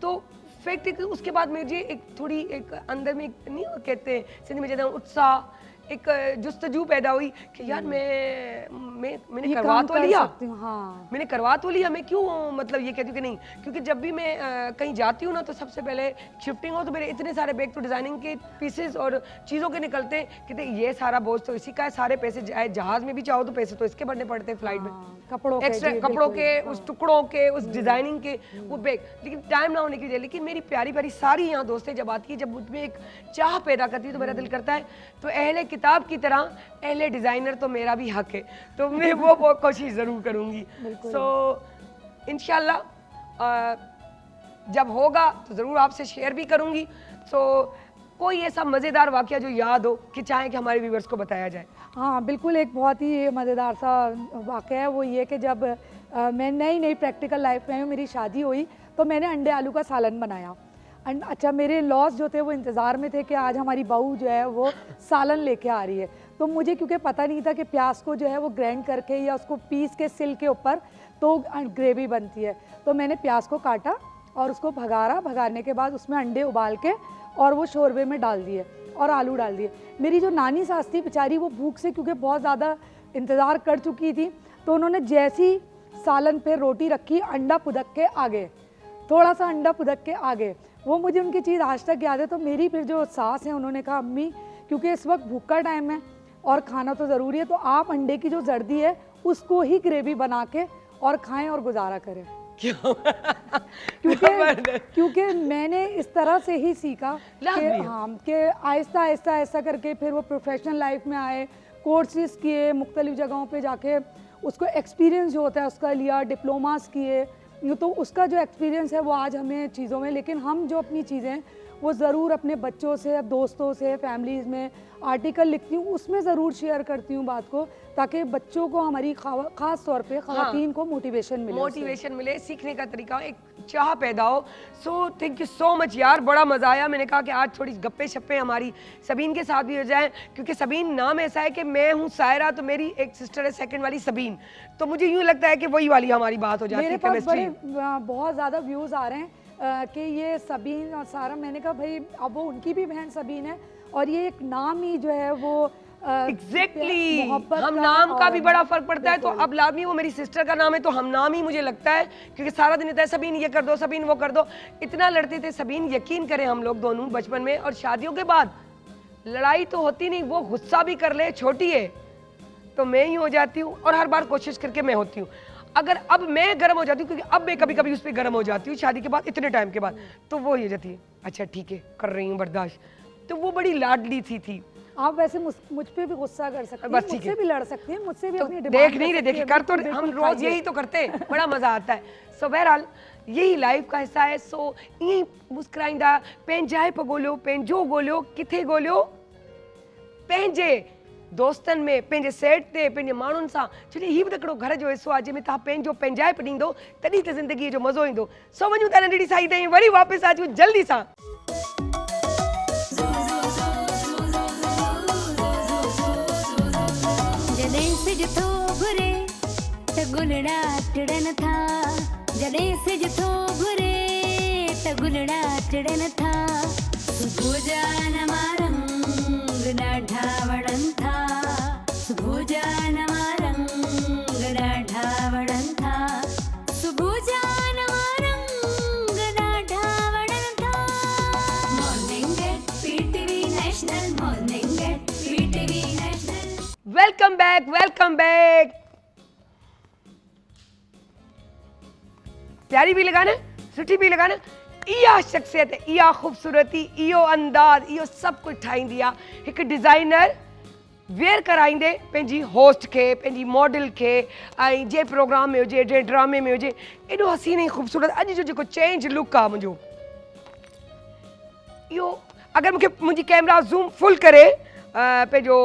तो फैक्ट है कि उसके बाद मुझे एक थोड़ी एक अंदर में नहीं कहते हैं सिंधी में कहते हैं उत्साह, एक जुस्तजू पैदा हुई कि यार मैंने ये करवा काम तो कर लिया, सकती हूँ, हाँ। मैंने करवा तो लिया, मैं क्यों मतलब ये कहती हूँ कि नहीं। क्योंकि जब भी मैं कहीं जाती हूँ ना तो सबसे पहले शिफ्टिंग हो तो मेरे इतने सारे बैग तो डिज़ाइनिंग के पीसेस और चीज़ों के निकलते हैं कि ये सारा बोझ तो इसी का है, सारे पैसे जहाज़ में भी चाहो तो पैसे तो इसके भरने पड़ते हैं, फ्लाइट में कपड़ों के, एक्स्ट्रा जी, कपड़ों बिल्कुल, के, उस टुकड़ों के, उस डिज़ाइनिंग के वो बैग, लेकिन टाइम ना होने की वजह। लेकिन मेरी प्यारी प्यारी सारी यहाँ दोस्तें जब आती है, जब मुझमें एक चाह पैदा करती है तो मेरा दिल करता है तो अहले किताब की तरह अहले डिज़ाइनर तो मेरा भी हक है, तो मैं वो कोशिश ज़रूर करूँगी। सो इंशाल्लाह जब होगा तो ज़रूर आपसे शेयर भी करूँगी। सो कोई ऐसा मज़ेदार वाक़या जो याद हो कि चाहें कि हमारे व्यूअर्स को बताया जाए। हाँ बिल्कुल, एक बहुत ही मज़ेदार सा वाक़या है वो ये कि जब मैं नई प्रैक्टिकल लाइफ में मेरी शादी हुई तो मैंने अंडे आलू का सालन बनाया। अच्छा, मेरे लॉस जो थे वो इंतज़ार में थे कि आज हमारी बहू जो है वो सालन लेके आ रही है। तो मुझे क्योंकि पता नहीं था कि प्याज को जो है वो ग्राइंड करके या उसको पीस के सिल के ऊपर तो ग्रेवी बनती है, तो मैंने प्याज को काटा और उसको भगाने के बाद उसमें अंडे उबाल के और वो शोरबे में डाल दिए और आलू डाल दिए। मेरी जो नानी सास थी बेचारी, वो भूख से क्योंकि बहुत ज़्यादा इंतज़ार कर चुकी थी, तो उन्होंने जैसी सालन पे रोटी रखी, अंडा पुदक के आगे, थोड़ा सा अंडा पुदक के आगे, वो मुझे उनकी चीज़ आज तक याद है। तो मेरी फिर जो सास है उन्होंने कहा अम्मी क्योंकि इस वक्त भूख का टाइम है और खाना तो ज़रूरी है, तो आप अंडे की जो जर्दी है उसको ही ग्रेवी बना के और खाएं और गुजारा करें। क्योंकि मैंने इस तरह से ही सीखा कि हाँ कि आहिस्ता आहिस्ता ऐसा करके फिर वो प्रोफेशनल लाइफ में आए, कोर्सेज किए, मुख्तलिफ जगहों पे जाके उसको एक्सपीरियंस जो होता है उसका लिया, डिप्लोमास किए, तो उसका जो एक्सपीरियंस है वो आज हमें चीज़ों में। लेकिन हम जो अपनी चीज़ें वो ज़रूर अपने बच्चों से, दोस्तों से, फैमिलीज़ में आर्टिकल लिखती हूँ, उसमें ज़रूर शेयर करती हूँ बात को, ताकि बच्चों को, हमारी ख़ास तौर पे ख़वातीन को मोटिवेशन मिले, सीखने का तरीका हो, एक चाह पैदा हो। So thank you so much यार, बड़ा मज़ा आया। मैंने कहा कि आज थोड़ी गप्पे शप्पे हमारी सबीन के साथ भी हो जाए, क्योंकि सबीन नाम ऐसा है कि मैं हूँ सायरा तो मेरी एक सिस्टर है सेकंड वाली सबीन, तो मुझे यूँ लगता है कि वही वाली हमारी बात हो जाती है। मेरे पास बड़े बहुत ज़्यादा व्यूज़ आ रहे हैं कि ये सबीन और सारा, मैंने कहा भाई अब वो उनकी भी बहन सबीन है और ये एक नाम ही जो है वो एग्जैक्टली हम नाम का भी बड़ा फर्क पड़ता है। तो अब लाजमी वो मेरी सिस्टर का नाम है तो हम नाम ही मुझे लगता है, क्योंकि सारा दिन होता है सबीन ये कर दो, सबीन वो कर दो, इतना लड़ते थे सबीन, यकीन करें हम लोग दोनों बचपन में, और शादियों के बाद लड़ाई तो होती नहीं, वो गुस्सा भी कर ले, छोटी है तो मैं ही हो जाती हूँ और हर बार कोशिश करके मैं होती हूँ। अगर अब मैं गर्म हो जाती हूँ, क्योंकि अब मैं कभी कभी उस पर गर्म हो जाती हूँ शादी के बाद, इतने टाइम के बाद, तो वो हो जाती है अच्छा ठीक है कर रही हूँ बर्दाश्त, तो वो बड़ी लाडली थी। आप वैसे मुझ पे भी गुस्सा कर सकती हैं, मुझसे भी लड़ सकती हैं, मुझसे भी तो अपनी देख नहीं रहे, देखिए कर तो हम रोज यही तो करते हैं, बड़ा मजा आता है। सो बहरहाल यही लाइफ का हिस्सा है। सो यही मुस्कुराइंदा पंहिंजाए पगोलियो, पंहिंजो गोलियो, किथे गोलियो, पंहिंजे दोस्तन में, पंहिंजे सेट ते, पंहिंजे माण्हुनि सां, छो ही बि हिकिड़ो घर जो हिसो आहे जंहिंमें तव्हां पंहिंजो पंहिंजाए ॾींदो तॾहिं त ज़िंदगीअ जो मज़ो ईंदो। सो वञूं था नंढड़ी साई ताईं, वरी वापसि अचूं जल्दी सां। जॾहिं सिज थो घुरे त गुलड़ा टिड़न था, जॾहिं सिज थो घुरे त गुलड़ा टिड़न था, सुबुह जा नवां रंग ॾाढा वणनि था, सुबुह जा नवां रंग ॾाढा वणनि था, सुबुह जा नवां रंग ॾाढा वणनि था। Morning at PTV national, morning at PTV national. Welcome back, welcome back. प्यारी भी लगाना, सुठी भी लगाना, इहा शख्सियत, इहा खूबसूरती, इहो अंदाज़, इहो सभु कुझु ठाहींदी आहे हिकु डिज़ाइनर वेयर कराईंदे पंहिंजी होस्ट खे, पंहिंजी मॉडल खे, ऐं जे प्रोग्राम में हुजे, जे ड्रामे में हुजे, एॾो हसीन ऐं ख़ूबसूरत। अॼु जो जेको चेंज लुक आहे मुंहिंजो, इहो अगर मूंखे मुंहिंजी कैमरा ज़ूम फुल करे पंहिंजो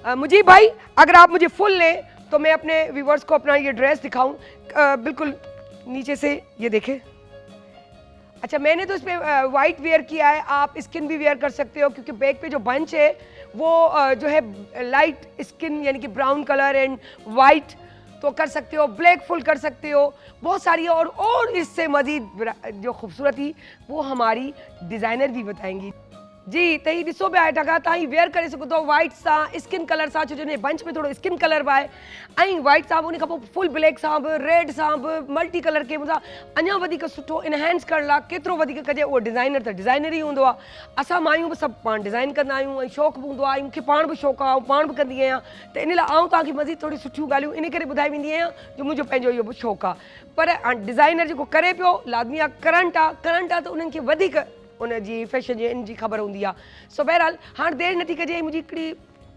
मुजीब भाई अगर आप मुझे फुल लें तो मैं अपने व्यूवर्स को अपना ये ड्रेस दिखाऊं बिल्कुल नीचे से ये देखें। अच्छा मैंने तो इस पर वाइट वेयर किया है, आप स्किन भी वेयर कर सकते हो क्योंकि बैक पे जो बंच है वो जो है लाइट स्किन यानी कि ब्राउन कलर एंड वाइट तो कर सकते हो, ब्लैक फुल कर सकते हो, बहुत सारी और इससे मज़ीद जो खूबसूरती वो हमारी डिज़ाइनर भी बताएंगी। जी त ही ॾिसो पिया टका तव्हां वेयर करे सघो था वाइट सां स्किन कलर सां छो जो बंच में थोड़ो स्किन कलर बि आहे ऐं वाइट सां बि उन खां पोइ फुल ब्लैक सां बि रेड सां बि मल्टी कलर खे मुंहिंजा अञा वधीक सुठो इनहेंस करण लाइ केतिरो वधीक कजे उहो डिज़ाइनर त डिज़ाइनर ई हूंदो आहे। असां मायूं बि सभु पाण डिज़ाइन कंदा आहियूं ऐं शौक़ु बि हूंदो आहे, मूंखे पाण बि शौक़ु आहे, पाण बि कंदी आहियां त इन लाइ आउं तव्हांखे मज़ीद थोड़ी सुठियूं ॻाल्हियूं इन करे ॿुधाए वेंदी आहियां जो मुंहिंजो पंहिंजो इहो बि शौक़ु आहे। पर डिज़ाइनर जेको करे पियो लाज़मी आहे करंट आहे त उन्हनि खे वधीक उनजी फैशन जी इन जी ख़बर हूंदी आहे। सो बहरहाल हाणे देरि नथी कजे, मुंहिंजी हिकिड़ी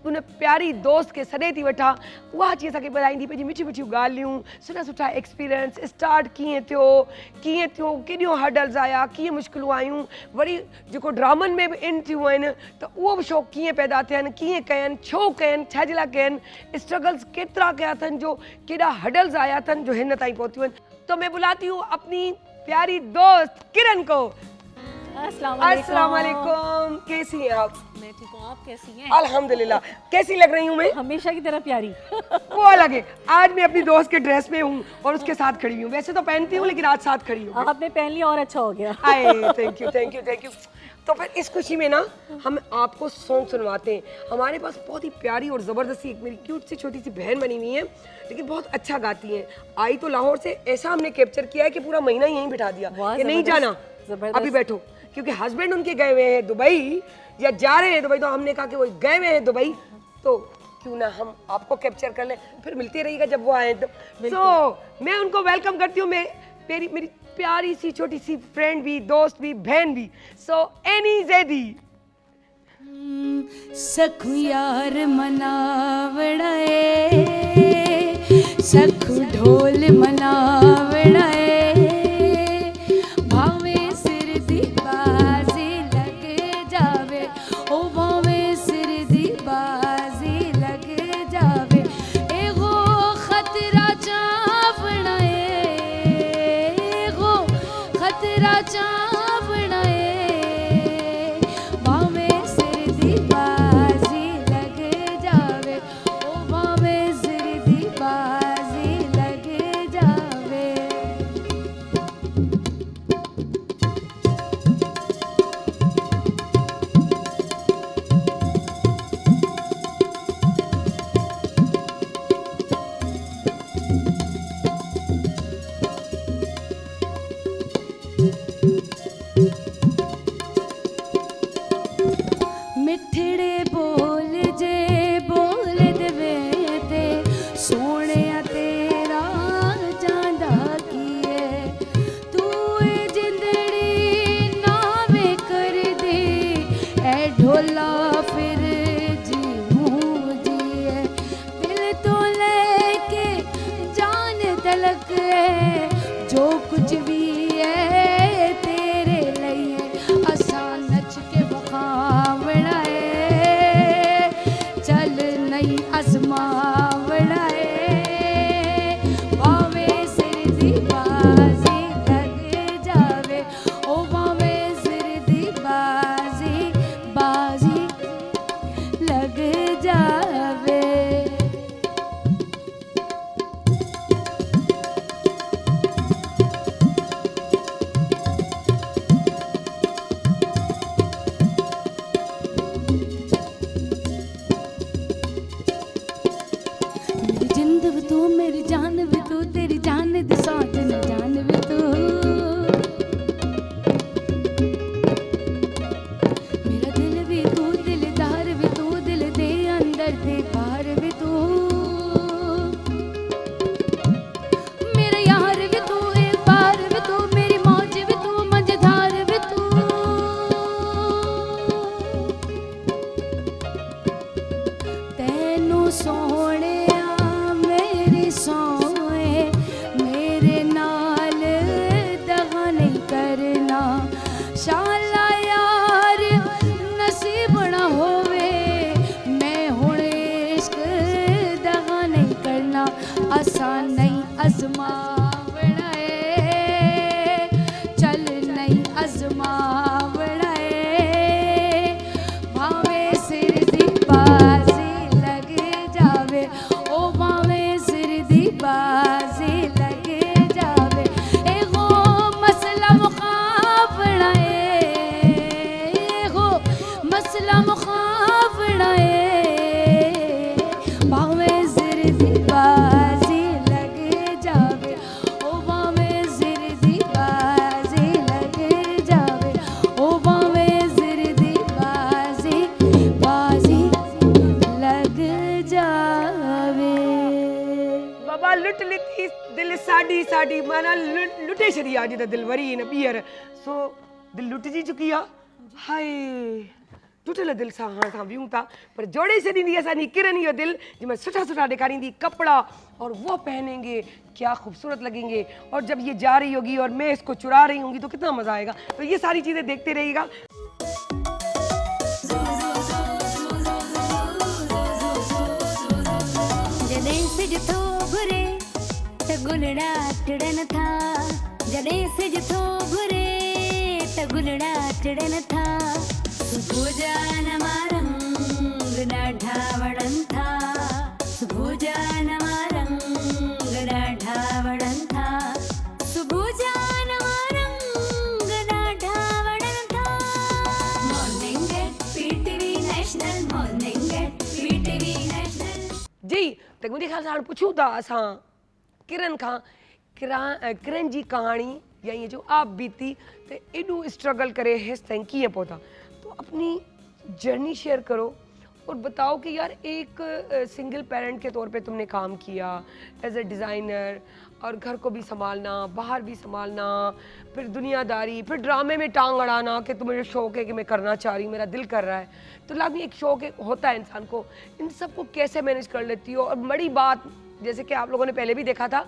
उन प्यारी दोस्त खे सॾे थी वठां, उहा अची असांखे ॿुधाईंदी पंहिंजी मिठियूं मिठियूं ॻाल्हियूं, सुठा सुठा एक्सपीरियंस स्टार्ट कीअं थियो केॾियूं हर्डल्स आया, कीअं मुश्किलूं आयूं, वरी जेको ड्रामनि में बि इन थियूं आहिनि त उहो बि शौक़ु कीअं पैदा थियनि, कीअं कयनि, छो कयनि, छाजे लाइ कयनि, स्ट्रगल्स केतिरा कया अथनि, जो केॾा हर्डल्स आया अथनि जो हिन ताईं पहुतियूं आहिनि। तो मैं बुलाती हूँ अपनी प्यारी दोस्त किरण को। अस्सलाम वालेकुम, कैसी हैं आप? मैं ठीक हूँ, आप कैसी हैं? अल्हम्दुलिल्लाह। कैसी लग रही हूँ मैं? हमेशा की तरह प्यारी। वो अलग है, आज मैं अपनी दोस्त के ड्रेस में हूँ और उसके साथ खड़ी हूँ, वैसे तो पहनती हूँ लेकिन आज साथ खड़ी हूँ। आपने पहन लिया और अच्छा हो गया। Thank you thank you thank you. तो फिर इस खुशी में ना हम आपको सॉन्ग सुनवाते हैं। हमारे पास बहुत ही प्यारी और ज़बरदस्ती एक मेरी क्यूट सी छोटी सी बहन बनी हुई है लेकिन बहुत अच्छा गाती है। आई तो लाहौर से, ऐसा हमने कैप्चर किया है कि पूरा महीना यहीं बिठा दिया कि नहीं जाना, अभी बैठो, क्योंकि हस्बैंड उनके गए हुए हैं दुबई या जा रहे हैं दुबई, तो हमने कहा कि वो गए हुए हैं दुबई तो क्यों ना हम आपको कैप्चर कर लें, फिर मिलते रहिएगा जब वो आए तो। मैं उनको वेलकम करती हूँ, मेरी प्यारी सी छोटी सी फ्रेंड भी, दोस्त भी, बहन भी। एनी ज़ैदी सखु यार मनावड़ा सखु ढोल मनावड़ा भावे सिर दी बाजी लग जावे, ओ भावे सिर दी बाजी लग जावे, एगो खतरा चावड़ा एगो खतरा चावड़ा भावे सिर दी बाजी लग जावे, ओ भावे सिर दी बाजी लग जावे। मिठड़े बोल जे बोल देवे ते सोने तेरा चांदा किए, तू जिंदड़ी नावे कर दे ए ढोला फिर जीऊं जिए, दिल तो लेके जान तलक है जो कुछ भी है तेरे लिए, असा नच के बखावड़ा चल नहीं आजमावड़ा भावे सिर दी बाजी लग जावे, ओ भावे सिर दी बाजी बाजी लग जावे। मेरी जिंद भी तू, मेरी जान भी तू, तेरी जान दी साजन जान भी तू, मेरा दिल भी तू, दिलदार भी तू, दिल दे अंदर दे बाहर भी तू, मेरा यार भी तू, एक बार भी तू, मेरी मौज भी तू, मजेदार भी तू, तेनू सोने मेरी सोए मेरे नाल असा नहीं अजमावना है, चल नहीं अजमावना है, भावे सिर दी बाजी लग जावे, ओ भावे सिर दी बाजी लग जावे, ए हो मसला मुकाबला है, ए हो मसला मुकाबला है, भावे सिर दी बाजी लग जावे, ओ भावे सिर दी बाजी लग जावे, ओ भावे सिर दी बाजी बाजी लग जावे। बाबा लुट लिती दिल साडी साडी माना लुटे छड़ी आज दा दिल वरी न बियर सो दिल लुट जी चुकी आ हाय टुटल दिल सां हाणे सां वियूं था पर जोड़े छॾींदी असांजी किरन इहो दिल जंहिंमें सुठा सुठा ॾेखारींदी कपड़ा और वो पहनेंगे क्या खूबसूरत लगेंगे और जब ये जा रही होगी और मैं इसको चुरा रही होंगी तो कितना मजा आएगा। तो ये सारी चीजें देखते रहिएगा। जॾहिं सिज थो घुरे त गुलड़ा टिड़न था, जॾहिं सिज थो घुरे त गुलड़ा टिड़न था, सुबुह जा नवा रंग ॾाढा वणनि था, सुबुह जा नवा रंग ॾाढा वणनि था, सुबुह जा नवा रंग ॾाढा वणनि था। Morning at PTV national, morning at PTV national. जी त मुंहिंजे ख़्याल सां हाणे पुछूं था असां किरन खां किरन जी कहानी या ये जो आप बीती तो एडू स्ट्रगल करे हेस ताईं कीअं पहुता तो अपनी जर्नी शेयर करो और बताओ कि यार एक सिंगल पेरेंट के तौर पे तुमने काम किया एज ए डिज़ाइनर और घर को भी संभालना, बाहर भी संभालना, फिर दुनियादारी, फिर ड्रामे में टांग अड़ाना कि तुम्हें शौक है कि मैं करना चाह रही हूँ, मेरा दिल कर रहा है, तो लाजमी एक शौक होता है इंसान को, इन सबको कैसे मैनेज कर लेती हो। और बड़ी बात जैसे कि आप लोगों ने पहले भी देखा था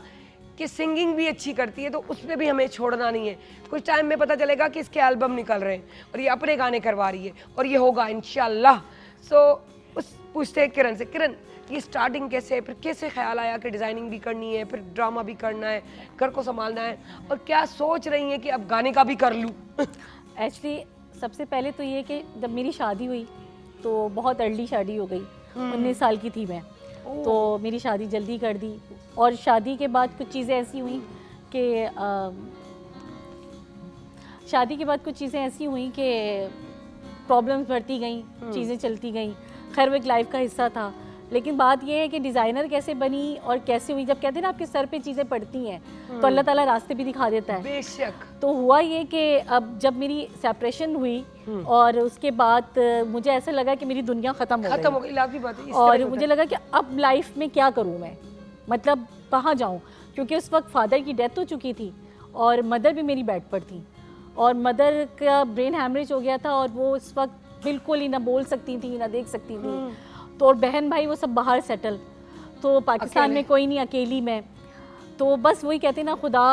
कि सिंगिंग भी अच्छी करती है तो उसमें भी हमें छोड़ना नहीं है। कुछ टाइम में पता चलेगा कि इसके एल्बम निकल रहे हैं और ये अपने गाने करवा रही है और ये होगा इंशाल्लाह। सो पूछते हैं किरन से, किरन ये स्टार्टिंग कैसे, फिर कैसे ख्याल आया कि डिज़ाइनिंग भी करनी है, फिर ड्रामा भी करना है, घर को संभालना है और क्या सोच रही हैं कि अब गाने का भी कर लूँ? एक्चुअली सबसे पहले तो ये कि जब मेरी शादी हुई तो बहुत अर्ली शादी हो गई, 19 साल की थी मैं, तो मेरी शादी जल्दी कर दी। और शादी के बाद कुछ चीज़ें ऐसी हुई कि प्रॉब्लम्स बढ़ती गई, चीज़ें चलती गई, खैर वो एक लाइफ का हिस्सा था। लेकिन बात ये है कि डिज़ाइनर कैसे बनी और कैसे हुई, जब कहते हैं ना आपके सर पे चीज़ें पड़ती हैं तो अल्लाह ताला रास्ते भी दिखा देता है। बेशक। तो हुआ ये कि अब जब मेरी सेपरेशन हुई और उसके बाद मुझे ऐसा लगा कि मेरी दुनिया ख़त्म हो गई, लाजमी बात है। और मुझे लगा कि अब लाइफ में क्या करूँ मैं, मतलब कहाँ जाऊँ, क्योंकि उस वक्त फादर की डेथ हो चुकी थी और मदर भी मेरी बेड पर थी और मदर का ब्रेन हैमरेज हो गया था और वो इस वक्त बिल्कुल ही ना बोल सकती थी ना देख सकती थी। तो और बहन भाई वो सब बाहर सेटल, तो पाकिस्तान में कोई नहीं, अकेली मैं। तो बस वही कहते ना खुदा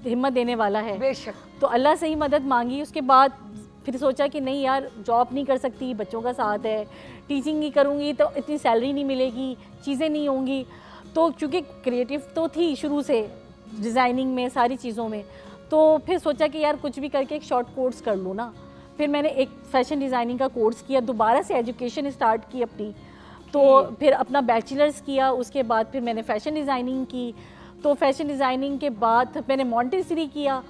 हिम्मत देने वाला है। बेशक। तो अल्लाह से ही मदद मांगी। उसके बाद फिर सोचा कि नहीं यार जॉब नहीं कर सकती, बच्चों का साथ है, टीचिंग नहीं करूँगी तो इतनी सैलरी नहीं मिलेगी, चीज़ें नहीं होंगी। तो चूँकि क्रिएटिव तो थी शुरू से डिज़ाइनिंग में, सारी चीज़ों में, तो फिर सोचा कि यार कुछ भी करके एक शॉर्ट कोर्स कर लूँ ना। फिर मैंने एक फैशन डिज़ाइनिंग का कोर्स किया, दोबारा से एजुकेशन स्टार्ट की अपनी। तो फिर अपना बैचलर्स किया, उसके बाद फिर मैंने फ़ैशन डिज़ाइनिंग की। तो फैशन डिज़ाइनिंग के बाद मैंने मॉन्टेसरी किया।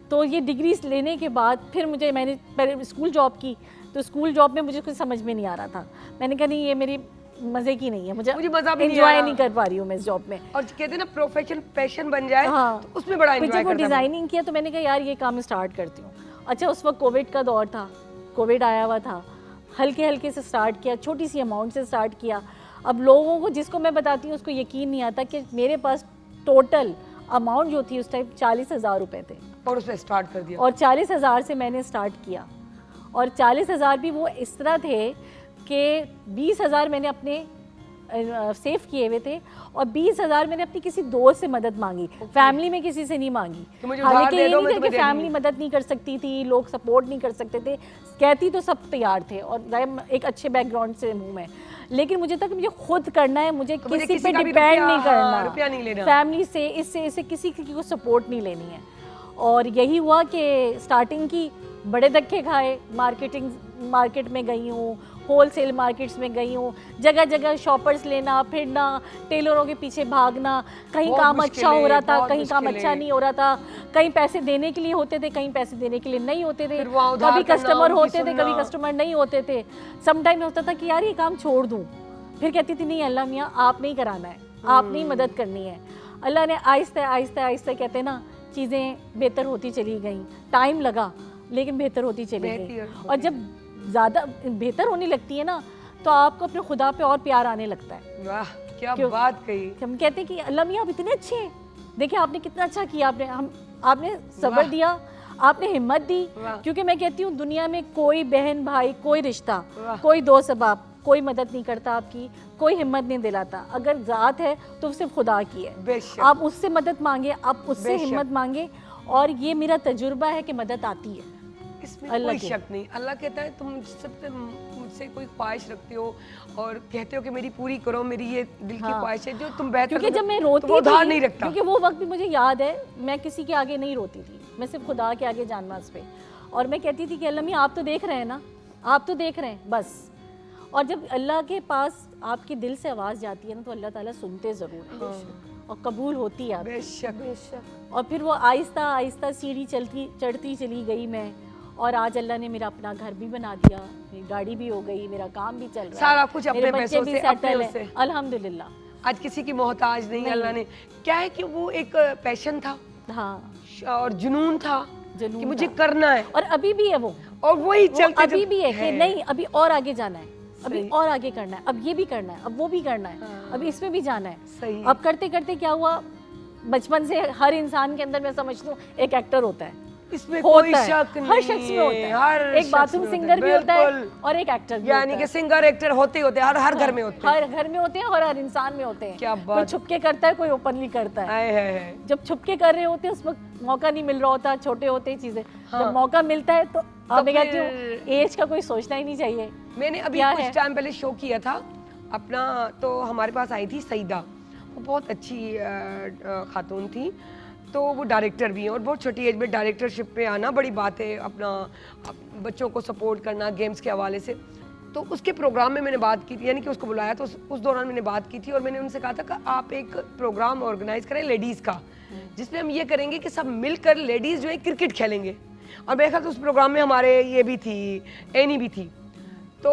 तो ये डिग्रीज लेने के बाद फिर मैंने पहले स्कूल जॉब की। तो स्कूल जॉब में मुझे कुछ समझ में नहीं आ रहा था। मैंने कहा नहीं ये मेरी मज़े की नहीं है, मुझे मज़ा भी एंजॉय नहीं कर पा रही हूँ मैं इस जॉब में। और कहते हैं ना प्रोफेशन पैशन बन जाए, हाँ, तो उसमें बड़ा एंजॉय करता है। डिज़ाइनिंग किया तो मैंने कहा यार ये काम स्टार्ट करती हूँ। अच्छा उस वक्त कोविड का दौर था, कोविड आया हुआ था, हल्के हल्के से स्टार्ट किया, छोटी सी अमाउंट से स्टार्ट किया। अब लोगों को जिसको मैं बताती हूँ उसको यकीन नहीं आता कि मेरे पास टोटल अमाउंट जो थी उस टाइम 40,000 रुपये थे और उसमें स्टार्ट कर दिया। और 40,000 से मैंने स्टार्ट किया और 40,000 भी वो इस तरह थे कि 20,000 मैंने अपने सेव किए हुए थे और 20,000 मैंने अपनी किसी दोस्त से मदद मांगी, फैमिली में किसी से नहीं मांगी। हालांकि ये नहीं था कि फैमिली मदद नहीं कर सकती थी, लोग सपोर्ट नहीं कर सकते थे, कहती तो सब तैयार थे और एक अच्छे बैकग्राउंड से हूँ मैं, लेकिन मुझे तक मुझे खुद करना है, मुझे तो मुझे किसी किसी पे का भी डिपेंड रुपया, नहीं करना, रुपया नहीं लेना। फैमिली से इससे किसी की को सपोर्ट नहीं लेनी है। और यही हुआ कि स्टार्टिंग की बड़े धक्के खाए, मार्केट में गई हूँ, होलसेल मार्केट्स में गई हूँ, जगह जगह शॉपर्स लेना, फिरना, टेलरों के पीछे भागना, कहीं बहुत काम अच्छा हो रहा था, बहुत कहीं काम मुश्किलें। अच्छा नहीं हो रहा था, कहीं पैसे देने के लिए होते थे, कहीं पैसे देने के लिए नहीं होते थे, फिर वहाँ उधार कभी करना, कस्टमर उनकी होते थे, कभी सुनना। कस्टमर नहीं होते थे। समटाइम होता था कि यार ये काम छोड़ दूँ, फिर कहती थी नहीं अल्लाह मियाँ आप नहीं कराना है, आपने ही मदद करनी है। अल्लाह ने आहिस्ता आहिस्ता आहिस्ता कहते हैं ना चीज़ें बेहतर होती चली गई, टाइम लगा लेकिन बेहतर होती चली गई। बेहतर और जब ज़्यादा बेहतर होने लगती है ना तो आपको अपने खुदा पे और प्यार आने लगता है। वाह क्या क्यों? बात कही। कि हम कहते हैं कि अल्लाह मियाँ आप इतने अच्छे हैं, देखिए आपने कितना अच्छा किया, आपने सब्र वाह। दिया, आपने हिम्मत दी। वाह। क्योंकि मैं कहती हूँ दुनिया में कोई बहन भाई, कोई रिश्ता, वाह। कोई दोस्त अहबाब कोई मदद नहीं करता आपकी, कोई हिम्मत नहीं दिलाता। अगर ज़ात है तो सिर्फ खुदा की है। बेशक। आप उससे मदद मांगे, आप उससे बेशक। हिम्मत मांगे, और ये मेरा तजुर्बा है कि मदद आती है। इसमें अल्लाह कोई के। शक नहीं। अल्लाह कहता है तुम मुझसे कोई ख्वाहिश रखते हो और कहते हो कि मेरी पूरी करो, मेरी ये दिल की हाँ। ख्वाहिश है जो तुम बेहतर क्योंकि करो, जब मैं तो रोती वो उधार थी, नहीं रखता। क्योंकि वो वक्त भी मुझे याद है, मैं किसी के आगे नहीं रोती थी, मैं सिर्फ खुदा के आगे जानमाज पे। और मैं कहती थी कि अल्लाह मियाँ आप तो देख रहे हैं ना, आप तो देख रहे हैं बस। और जब अल्लाह के पास आपके दिल से आवाज़ जाती है ना तो अल्लाह ताला सुनते ज़रूर हैं और कबूल होती है आपकी। बेशक। और फिर वो आहिस्ता आहिस्ता सीढ़ी चढ़ती चली गई मैं, और आज अल्लाह ने मेरा अपना घर भी बना दिया, मेरी गाड़ी भी हो गई, मेरा काम भी चल रहा है, सारा कुछ अपने मेरे बच्चे पैसों भी से, अपने सेटल उससे। हैं अल्हम्दुलिल्लाह। आज किसी की मोहताज नहीं, नहीं। अल्लाह ने क्या है कि वो एक पैशन था हाँ और जुनून था जुनून कि मुझे था। करना है, और अभी भी है वो और वही चलते अभी भी है कि नहीं अभी और आगे जाना है, अभी सही। और आगे करना है, अब ये भी करना है, अब वो भी करना है, हाँ। अभी इसमें भी जाना है। सही। अब करते करते क्या हुआ, बचपन से हर इंसान के अंदर मैं समझती हूँ एक एक्टर होता है, इसमें कोई होता है, शक नहीं हर शख्स में होता है, हर एक शख्स बाथरूम में होता है, सिंगर भी होता है बिल्कुल। और एक एक्टर भी यानी होता कि है। सिंगर एक्टर होते ही होते हैं, हर घर में होते हैं। हर घर में होते हैं और हर इंसान में होते हैं। क्या कोई बात। छुपके करता है, कोई ओपनली करता है। आए है। जब छुपके कर रहे होते हैं उस वक्त मौका नहीं मिल रहा होता, छोटे होते हैं चीजें। जब मौका मिलता है तो मैं कहती हूँ फिर- एज का कोई सोचना ही नहीं चाहिए। मैंने अभी क्या कुछ है? टाइम पहले शो किया था अपना, तो हमारे पास आई थी सईदा, वो बहुत अच्छी खातून थी, तो वो डायरेक्टर भी हैं और बहुत छोटी एज में डायरेक्टरशिप पे आना बड़ी बात है, अपना बच्चों को सपोर्ट करना गेम्स के हवाले से। तो उसके प्रोग्राम में मैंने बात की थी, यानी कि उसको बुलाया, तो उस दौरान मैंने बात की थी और मैंने उनसे कहा था कि आप एक प्रोग्राम ऑर्गेनाइज करें लेडीज़ का, जिसमें हम ये करेंगे कि सब मिलकर लेडीज़ जो है क्रिकेट खेलेंगे। और मेरे ख्याल से उस प्रोग्राम में हमारे ये भी थी, एनी भी थी, तो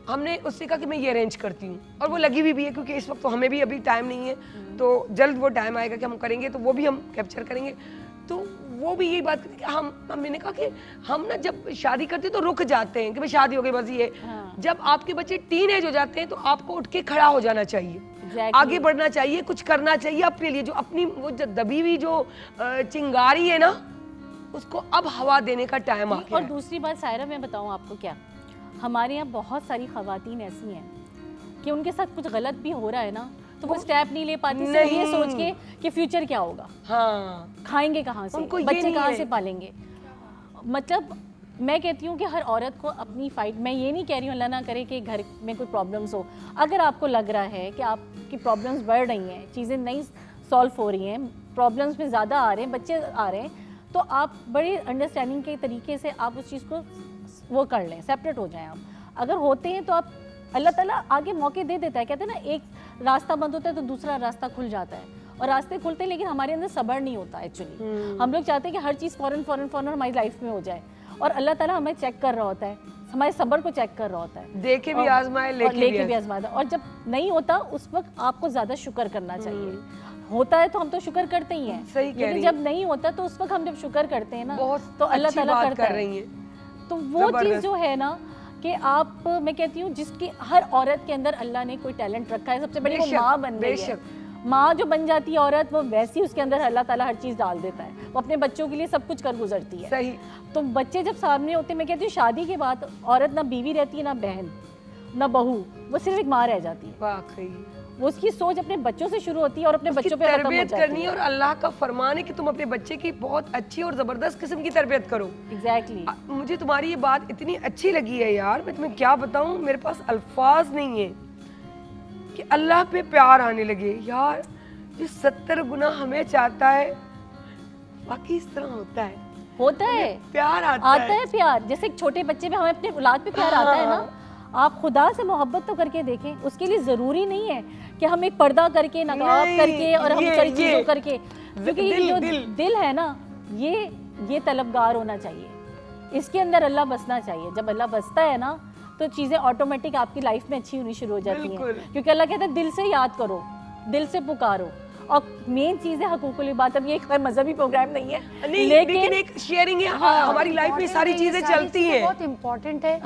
हमने उससे कहा कि मैं ये अरेंज करती हूँ, और वो लगी हुई भी है क्योंकि इस वक्त तो हमें भी अभी टाइम नहीं है, तो जल्द वो टाइम आएगा कि हम करेंगे, तो वो भी हम कैप्चर करेंगे। तो वो भी यही बात कि मैंने कहा कि हम ना जब शादी करते हैं तो रुक जाते हैं कि भाई शादी हो गई बस ये। हाँ। जब आपके बच्चे टीन एज हो जाते हैं तो आपको उठ के खड़ा हो जाना चाहिए, Exactly. आगे बढ़ना चाहिए, कुछ करना चाहिए अपने लिए। जो अपनी वो जो दबी हुई जो चिंगारी है ना, उसको अब हवा देने का टाइम आ गया और है। दूसरी बात सायरा मैं बताऊँ आपको क्या, हमारे यहाँ बहुत सारी खवातीन ऐसी हैं कि उनके साथ कुछ गलत भी हो रहा है ना तो वो स्टेप नहीं ले पाती, सिर्फ ये नहीं। सोच के कि फ्यूचर क्या होगा, हाँ, खाएंगे कहाँ से, उनको ये बच्चे नहीं कहाँ है। से पालेंगे। मतलब मैं कहती हूँ कि हर औरत को अपनी फाइट, मैं ये नहीं कह रही हूँ अल्लाह ना करे कि घर में कोई प्रॉब्लम्स हो, अगर आपको लग रहा है कि आपकी प्रॉब्लम्स बढ़ रही हैं, चीज़ें नहीं सॉल्व हो रही हैं, प्रॉब्लम्स में ज़्यादा आ रहे हैं, बच्चे आ रहे हैं, तो आप बड़े अंडरस्टैंडिंग के तरीके से आप उस चीज़ को वो कर लें, सेपरेट हो जाएं आप। अगर होते हैं तो आप, अल्लाह ताला आगे मौके दे देता है, कहते हैं ना एक रास्ता बंद होता है तो दूसरा रास्ता खुल जाता है, और रास्ते खुलते हैं लेकिन हमारे अंदर सब्र नहीं होता एक्चुअली। हम लोग चाहते हैं कि हर चीज़ फ़ौरन हमारी लाइफ में हो जाए, और अल्लाह ताला हमें चेक कर रहा होता है, हमारे सब्र को चेक कर रहा होता है, देखे भी आजमाए, लेके भी आजमाए। और जब नहीं होता उस वक्त आपको ज़्यादा शुक्र करना चाहिए। होता है तो हम तो शुक्र करते ही हैं, सही कह लेकिन रही जब नहीं होता तो उस वक्त हम जब शुक्र करते हैं ना बहुत तो अल्लाह अच्छी ताला बात करता कर है। रही हैं। तो वो चीज़ जबरदस्त। जो है ना कि आप, मैं कहती हूँ जिसकी हर औरत के अंदर अल्लाह ने कोई टैलेंट रखा है, सबसे बड़ी वो बेशक, माँ बन गई है। बेशक। माँ जो बन जाती है औरत, वो वैसी उसके अंदर अल्लाह ताला हर चीज़ डाल देता है, वो अपने बच्चों के लिए सब कुछ कर गुजरती है। सही। तो बच्चे जब सामने होते हैं, मैं कहती हूँ शादी के बाद औरत ना बीवी रहती है, ना बहन, ना बहू, वो सिर्फ एक माँ रह जाती है। वाकई वो उसकी सोच अपने बच्चों से शुरू होती है और अपने उसकी बच्चों पे खत्म हो तरबियत जाती करनी है, है। और अल्लाह का फरमान है कि तुम अपने बच्चे की बहुत अच्छी और ज़बरदस्त किस्म की तरबियत करो। एग्जैक्टली। मुझे तुम्हारी ये बात इतनी अच्छी लगी है यार, मैं तुम्हें क्या बताऊं, मेरे पास अल्फाज नहीं है। कि अल्लाह पे प्यार आने लगे। यार जो 70 गुना हमें चाहता है, बाकी इस तरह होता है प्यार आता है प्यार। जैसे एक छोटे बच्चे में हमें अपने औलाद पे प्यार आता है ना, आप खुदा से मोहब्बत तो करके देखें। उसके लिए ज़रूरी नहीं है कि हम एक पर्दा करके, नकाब करके और हम सारी चीज़ों करके, क्योंकि ये जो दिल है ना, ये तलबगार होना चाहिए, इसके अंदर अल्लाह बसना चाहिए। जब अल्लाह बसता है ना तो चीज़ें ऑटोमेटिक आपकी लाइफ में अच्छी होनी शुरू हो जाती हैं, क्योंकि अल्लाह कहता है दिल से याद करो, दिल से पुकारो। और मेन चीज़ है हकूकुल इबादत। अब ये एक मजहबी प्रोग्राम नहीं है, लेकिन एक शेयरिंग है। हमारी लाइफ में सारी चीजें चलती हैं, बहुत इम्पोर्टेंट है।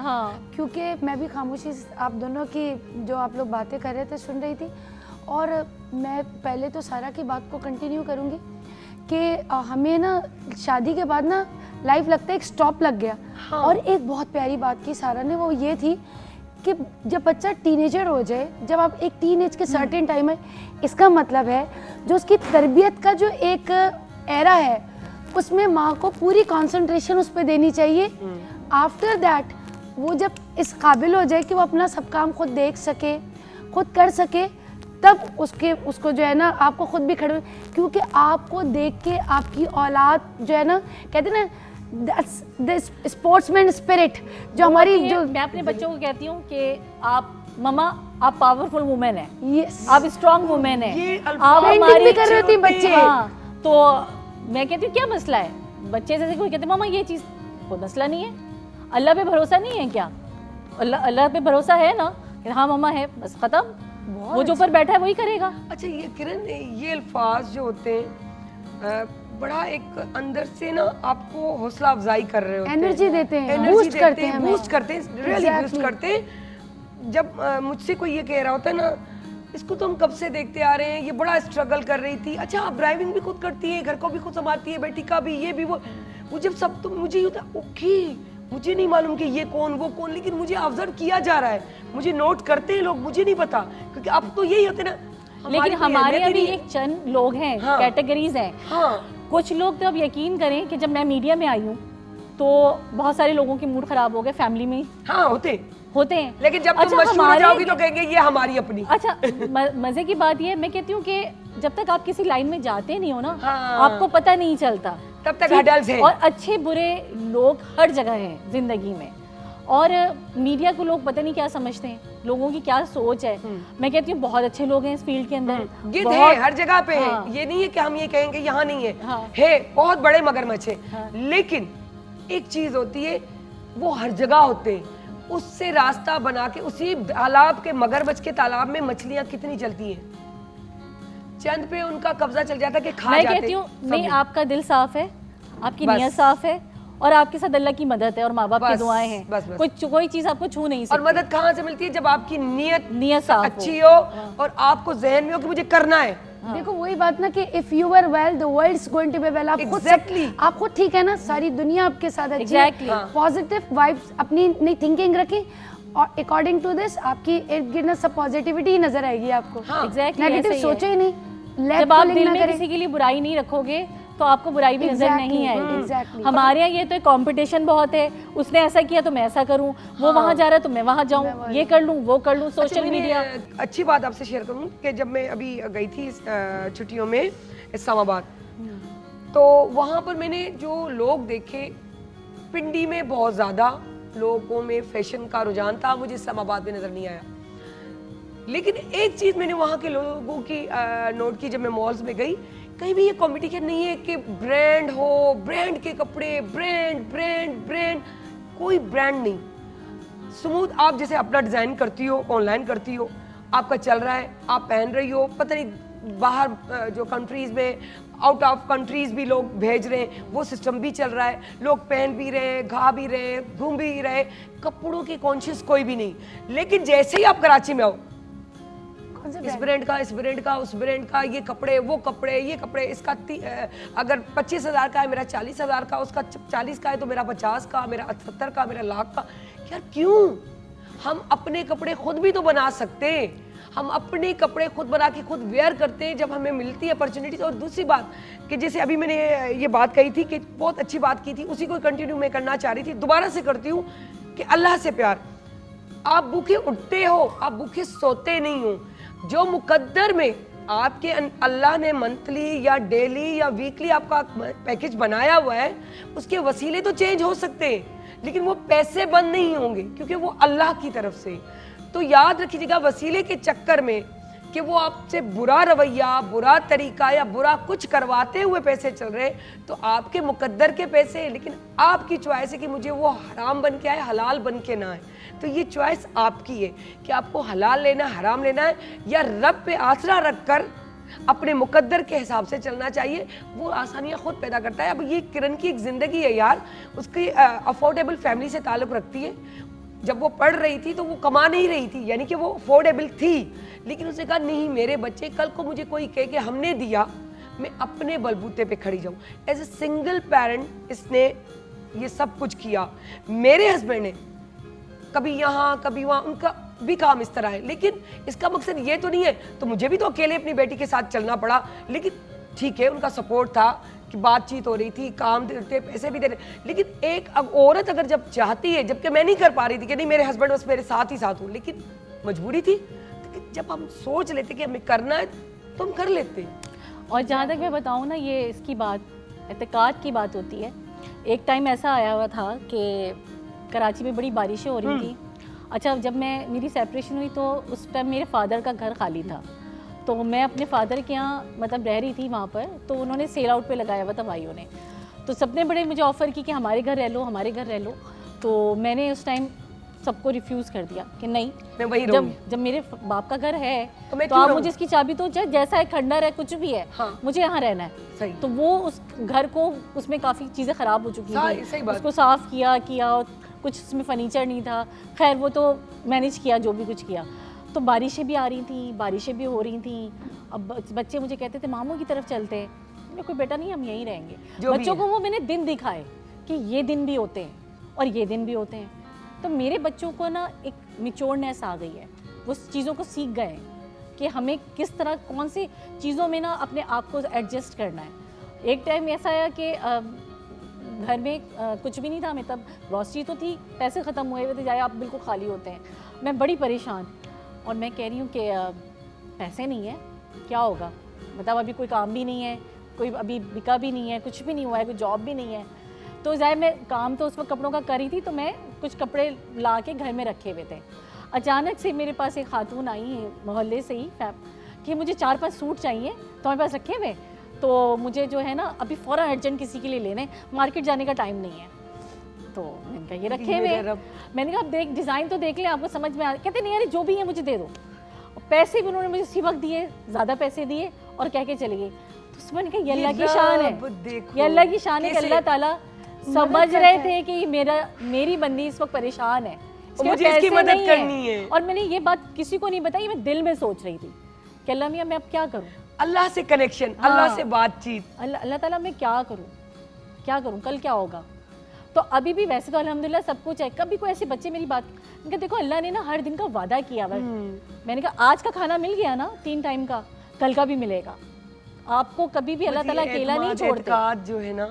क्योंकि मैं भी खामोशी आप दोनों की जो आप लोग बातें कर रहे थे सुन रही थी, और मैं पहले तो सारा की बात को कंटिन्यू करूँगी कि हमें ना शादी के बाद ना लाइफ लगता है एक स्टॉप लग गया। और एक बहुत प्यारी बात की सारा ने, वो ये थी कि जब बच्चा टीनेजर हो जाए, जब आप एक टीनेज के सर्टेन टाइम है, इसका मतलब है जो उसकी तरबियत का जो एक एरा है उसमें माँ को पूरी कंसंट्रेशन उस पर देनी चाहिए। आफ्टर दैट वो जब इस काबिल हो जाए कि वो अपना सब काम खुद देख सके, खुद कर सके, तब उसको जो है ना आपको खुद भी खड़े, क्योंकि आपको देख के आपकी औलाद जो है ना, कहते हैं ना स्पोर्ट्समैन स्पिरिट जो हमारी, जो मैं अपने बच्चों को कहती हूँ कि आप मम्मा आप पावरफुल वुमेन है, yes. आप स्ट्रॉन्ग वुमेन है, आप हमारी भी कर रहे होती बच्चे। तो मैं कहती हूँ क्या मसला है, बच्चे जैसे कोई कहते मामा ये चीज़, कोई मसला नहीं है। अल्लाह पे भरोसा नहीं है क्या? अल्लाह पे भरोसा है ना, हाँ मम्मा है, बस खत्म, वो जो ऊपर बैठा है वही करेगा। अच्छा ये किरण, ये अल्फाज जो होते हैं बड़ा एक अंदर से ना आपको हौसला अफजाई कर रहे होते हैं, एनर्जी देते हैं, बूस्ट करते हैं, रियली बूस्ट करते हैं। जब मुझसे कोई ये कह रहा होता है ना, इसको तो हम कब से देखते आ रहे हैं, ये बड़ा स्ट्रगल कर रही थी, अच्छा आप ड्राइविंग भी खुद करती है, घर को भी खुद संभालती है, बेटी का भी, ये भी वो जब सब, तो मुझे ये होता ओके, मुझे नहीं मालूम कि ये कौन वो कौन, लेकिन मुझे ऑब्जर्व किया जा रहा है, मुझे नोट करते हैं लोग, मुझे नहीं पता, क्योंकि अब तो यही होते ना। लेकिन हमारे अभी एक चंद लोग हैं, कैटेगरीज हैं। कुछ लोग तो अब यकीन करें कि जब मैं मीडिया में आई हूँ तो बहुत सारे लोगों के मूड खराब हो गए फैमिली में। होते हैं, लेकिन जब तुम मशहूर हो जाओगी तो कहेंगे ये हमारी अपनी। अच्छा मजे की बात ये, मैं कहती हूँ कि जब तक आप किसी लाइन में जाते नहीं हो ना, आपको पता नहीं चलता, तब तक हडल्स हैं। और अच्छे बुरे लोग हर जगह हैं जिंदगी में, और मीडिया को लोग पता नहीं क्या समझते हैं, लोगों की क्या सोच है। मैं कहती हूँ बहुत अच्छे लोग हैं इस फील्ड के अंदर, गिद्ध है हर जगह पे है। ये नहीं है कि हम ये कहेंगे यहाँ नहीं है, बहुत बड़े मगरमच्छ है। लेकिन एक चीज होती है, वो हर जगह होते हैं, उससे रास्ता बना के उसी तालाब के, मगरमच्छ के तालाब में मछलियां कितनी चलती हैं, चंद पे उनका कब्जा चल जाता है कि खा जाते। मैं कहती हूँ नहीं, आपका दिल साफ है, आपकी नीयत साफ है, और आपके साथ अल्लाह की मदद है और माँ बाप की दुआएं हैं। बस। कोई चीज आपको छू नहीं सकती। और मदद कहाँ से मिलती है? जब आपकी नीयत साफ अच्छी हो और आपको जहन में हो कि मुझे करना है। देखो वही बात ना कि if you are well the world is going to be well. आप खुद ठीक है ना, सारी दुनिया आपके साथ अच्छी है। पॉजिटिव वाइब्स अपनी नई थिंकिंग रखें, और अकॉर्डिंग टू दिस आपकी इर्द गिर्द सब पॉजिटिविटी नजर आएगी आपको। नेगेटिव सोचो ही नहीं। जब आप दिल में किसी के लिए बुराई नहीं रखोगे तो आपको बुराई भी नजर नहीं आएगी। हमारे यहाँ ये तो एक कंपटीशन बहुत है, उसने ऐसा किया तो मैं ऐसा करूँ, वो वहाँ जा रहा है तो मैं वहाँ जाऊँ, ये कर लूँ वो कर लूँ। Social media. अच्छी बात आपसे शेयर करूँ कि जब मैं अभी गई थी छुट्टियों में इस्लामाबाद, तो वहाँ पर मैंने जो लोग देखे, पिंडी में बहुत ज़्यादा लोगों में फैशन का रुझान था, मुझे इस्लामाबाद में नज़र नहीं आया। लेकिन एक चीज़ मैंने वहाँ के लोगों की नोट की, जब मैं मॉल्स में गई, कहीं भी ये कॉम्पिटिशन नहीं है कि ब्रांड हो, ब्रांड के कपड़े, ब्रांड, कोई ब्रांड नहीं। स्मूथ आप जैसे अपना डिज़ाइन करती हो, ऑनलाइन करती हो, आपका चल रहा है, आप पहन रही हो, पता नहीं बाहर जो कंट्रीज़ में, आउट ऑफ कंट्रीज़ भी लोग भेज रहे हैं, वो सिस्टम भी चल रहा है, लोग पहन भी रहे हैं, गा भी रहे हैं, घूम भी रहे, कपड़ों की कॉन्शियस कोई भी नहीं। लेकिन जैसे ही आप कराची में आओ, इस ब्रांड का, उस ब्रांड का, ये कपड़े, वो कपड़े, ये कपड़े, इसका अगर 25,000 का है, मेरा 40,000 का, उसका 40 का है तो मेरा 50 का, मेरा 70 का, मेरा लाख का। यार क्यों? हम अपने कपड़े खुद भी तो बना सकते हैं। हम अपने कपड़े खुद बना के खुद वेयर करते हैं जब हमें मिलती है अपॉर्चुनिटीज। और दूसरी बात कि जैसे अभी मैंने ये बात कही थी कि बहुत अच्छी बात की थी, उसी को कंटिन्यू मैं करना चाह रही थी, दोबारा से करती हूँ कि अल्लाह से प्यार। आप भूखे उठते हो, आप भूखे सोते नहीं हो। जो मुकद्दर में आपके अल्लाह ने मंथली या डेली या वीकली आपका पैकेज बनाया हुआ है, उसके वसीले तो चेंज हो सकते हैं, लेकिन वो पैसे बंद नहीं होंगे क्योंकि वो अल्लाह की तरफ से। तो याद रखिएगा, वसीले के चक्कर में कि वो आपसे बुरा रवैया, बुरा तरीका या बुरा कुछ करवाते हुए पैसे चल रहे, तो आपके मुकद्दर के पैसे हैं, लेकिन आपकी चॉइस है कि मुझे वो हराम बन के आए, हलाल बन के ना आए। तो ये चॉइस आपकी है कि आपको हलाल लेना, हराम लेना है, या रब पे आसरा रखकर अपने मुकद्दर के हिसाब से चलना चाहिए। वो आसानियाँ खुद पैदा करता है। अब ये किरण की एक ज़िंदगी है यार, उसकी अफोर्डेबल फैमिली से ताल्लुक़ रखती है। जब वो पढ़ रही थी तो वो कमा नहीं रही थी, यानी कि वो अफोर्डेबल थी, लेकिन उसने कहा नहीं, मेरे बच्चे कल को मुझे कोई कहे कि हमने दिया, मैं अपने बलबूते पे खड़ी जाऊँ। एज ए सिंगल पेरेंट इसने ये सब कुछ किया। मेरे हस्बैंड ने कभी यहाँ कभी वहाँ, उनका भी काम इस तरह है, लेकिन इसका मकसद ये तो नहीं है, तो मुझे भी तो अकेले अपनी बेटी के साथ चलना पड़ा। लेकिन ठीक है, उनका सपोर्ट था कि बातचीत हो रही थी, काम देते, पैसे भी दे रहे, लेकिन एक औरत अगर जब चाहती है, जबकि मैं नहीं कर पा रही थी कि नहीं मेरे हस्बैंड बस मेरे साथ ही साथ हो, लेकिन मजबूरी थी, तो जब हम सोच लेते कि हमें करना है तो हम कर लेते। और जहाँ तक मैं बताऊँ ना, ये इसकी बात एतकाद की बात होती है। एक टाइम ऐसा आया हुआ था कि कराची में बड़ी बारिशें हो रही थी। अच्छा, जब मेरी सेपरेशन हुई तो उस टाइम मेरे फादर का घर खाली था, तो मैं अपने फादर के यहाँ मतलब रह रही थी वहाँ पर, तो उन्होंने सेल आउट पे लगाया हुआ था भाइयों ने, तो सबने बड़े मुझे ऑफ़र की कि हमारे घर रह लो, हमारे घर रह लो। तो मैंने उस टाइम सबको रिफ्यूज़ कर दिया कि नहीं, मैं वही जब मेरे बाप का घर है तो आप मुझे इसकी चाबी तो जैसा है, खंडर है, कुछ भी है, हाँ। मुझे यहाँ रहना है। सही। तो वो उस घर को, उसमें काफ़ी चीज़ें ख़राब हो चुकी थी, बात। उसको साफ़ किया, कुछ उसमें फर्नीचर नहीं था, खैर वो तो मैनेज किया जो भी कुछ किया। तो बारिशें भी आ रही थी, बारिशें भी हो रही थी। अब बच्चे मुझे कहते थे मामू की तरफ चलते हैं, मैं कोई बेटा नहीं, हम यहीं रहेंगे। बच्चों को वो मैंने दिन दिखाए कि ये दिन भी होते हैं और ये दिन भी होते हैं। तो मेरे बच्चों को ना एक मिच्योरनेस आ गई है, वो चीज़ों को सीख गए हैं कि हमें किस तरह कौन सी चीज़ों में ना अपने आप को एडजस्ट करना है। एक टाइम ऐसा आया कि घर में कुछ भी नहीं था, मतलब ग्रॉसरी तो थी, पैसे ख़त्म हुए हुए थे, जाए आप बिल्कुल खाली होते हैं। मैं बड़ी परेशान, और मैं कह रही हूँ कि पैसे नहीं है, क्या होगा, मतलब अभी कोई काम भी नहीं है, कोई अभी बिका भी नहीं है, कुछ भी नहीं हुआ है, कोई जॉब भी नहीं है। तो जाए मैं काम तो उस वक्त कपड़ों का कर रही थी, तो मैं कुछ कपड़े ला के घर में रखे हुए थे। अचानक से मेरे पास एक खातून आई मोहल्ले से ही कि मुझे 4-5 सूट चाहिए, तो हमारे पास रखे हुए, तो मुझे जो है ना अभी फ़ौरन अर्जेंट किसी के लिए लेने, मार्केट जाने का टाइम नहीं है। तो मैंने कहा ये रखे हुए, मैंने कहा आप देख, डिज़ाइन तो देख लें, आपको समझ में आ। कहते नहीं यार जो भी है मुझे दे दो। पैसे भी उन्होंने मुझे उसी वक्त दिए, ज़्यादा पैसे दिए और कह के चले गए। तो मैंने कहा ये अल्लाह की शान है, ये अल्लाह की शान है कि अल्लाह ताला समझ रहे थे कि मेरी बंदी इस वक्त परेशान है, मुझे इसकी मदद करनी है। और मैंने ये बात किसी को नहीं बताई, मैं दिल में सोच रही थी कि अल्लाह मियाँ मैं अब क्या करूँ, अल्लाह से कनेक्शन, अल्लाह से बातचीत, अल्लाह ताला मैं क्या करूँ, कल क्या होगा। तो अभी भी वैसे तो अल्हम्दुलिल्लाह सब कुछ है। कभी कोई ऐसे बच्चे मेरी बात, मैंने देखो अल्लाह ने ना हर दिन का वादा किया हुआ। मैंने कहा आज का खाना मिल गया ना 3 टाइम का, कल का भी मिलेगा आपको, कभी भी अल्लाह ताला अकेला नहीं छोड़ते जो है ना।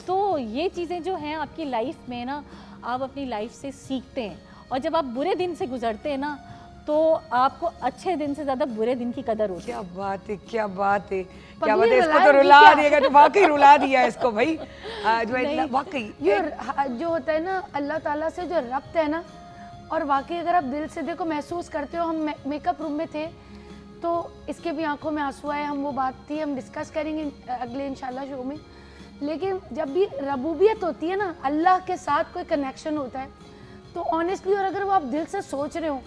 तो ये चीज़ें जो हैं आपकी लाइफ में ना, आप अपनी लाइफ से सीखते हैं, और जब आप बुरे दिन से गुजरते हैं ना, तो आपको अच्छे दिन से ज़्यादा बुरे दिन की कदर होती है। क्या बात है, क्या बात है, क्या बात है। इसको तो रुला दिएगा, तो वाकई रुला दिया इसको भाई, जो वाकई जो होता है ना अल्लाह ताला से जो रब्त है ना, और वाकई अगर आप दिल से देखो, महसूस करते हो। हम मेकअप रूम में थे तो इसके भी आंखों में आंसू आए, हम वो बात थी, हम डिस्कस करेंगे अगले इंशाल्लाह शो में। लेकिन जब भी रबूबियत होती है ना, अल्लाह के साथ कोई कनेक्शन होता है, तो ऑनेस्टली, और अगर वो आप दिल से सोच रहे हो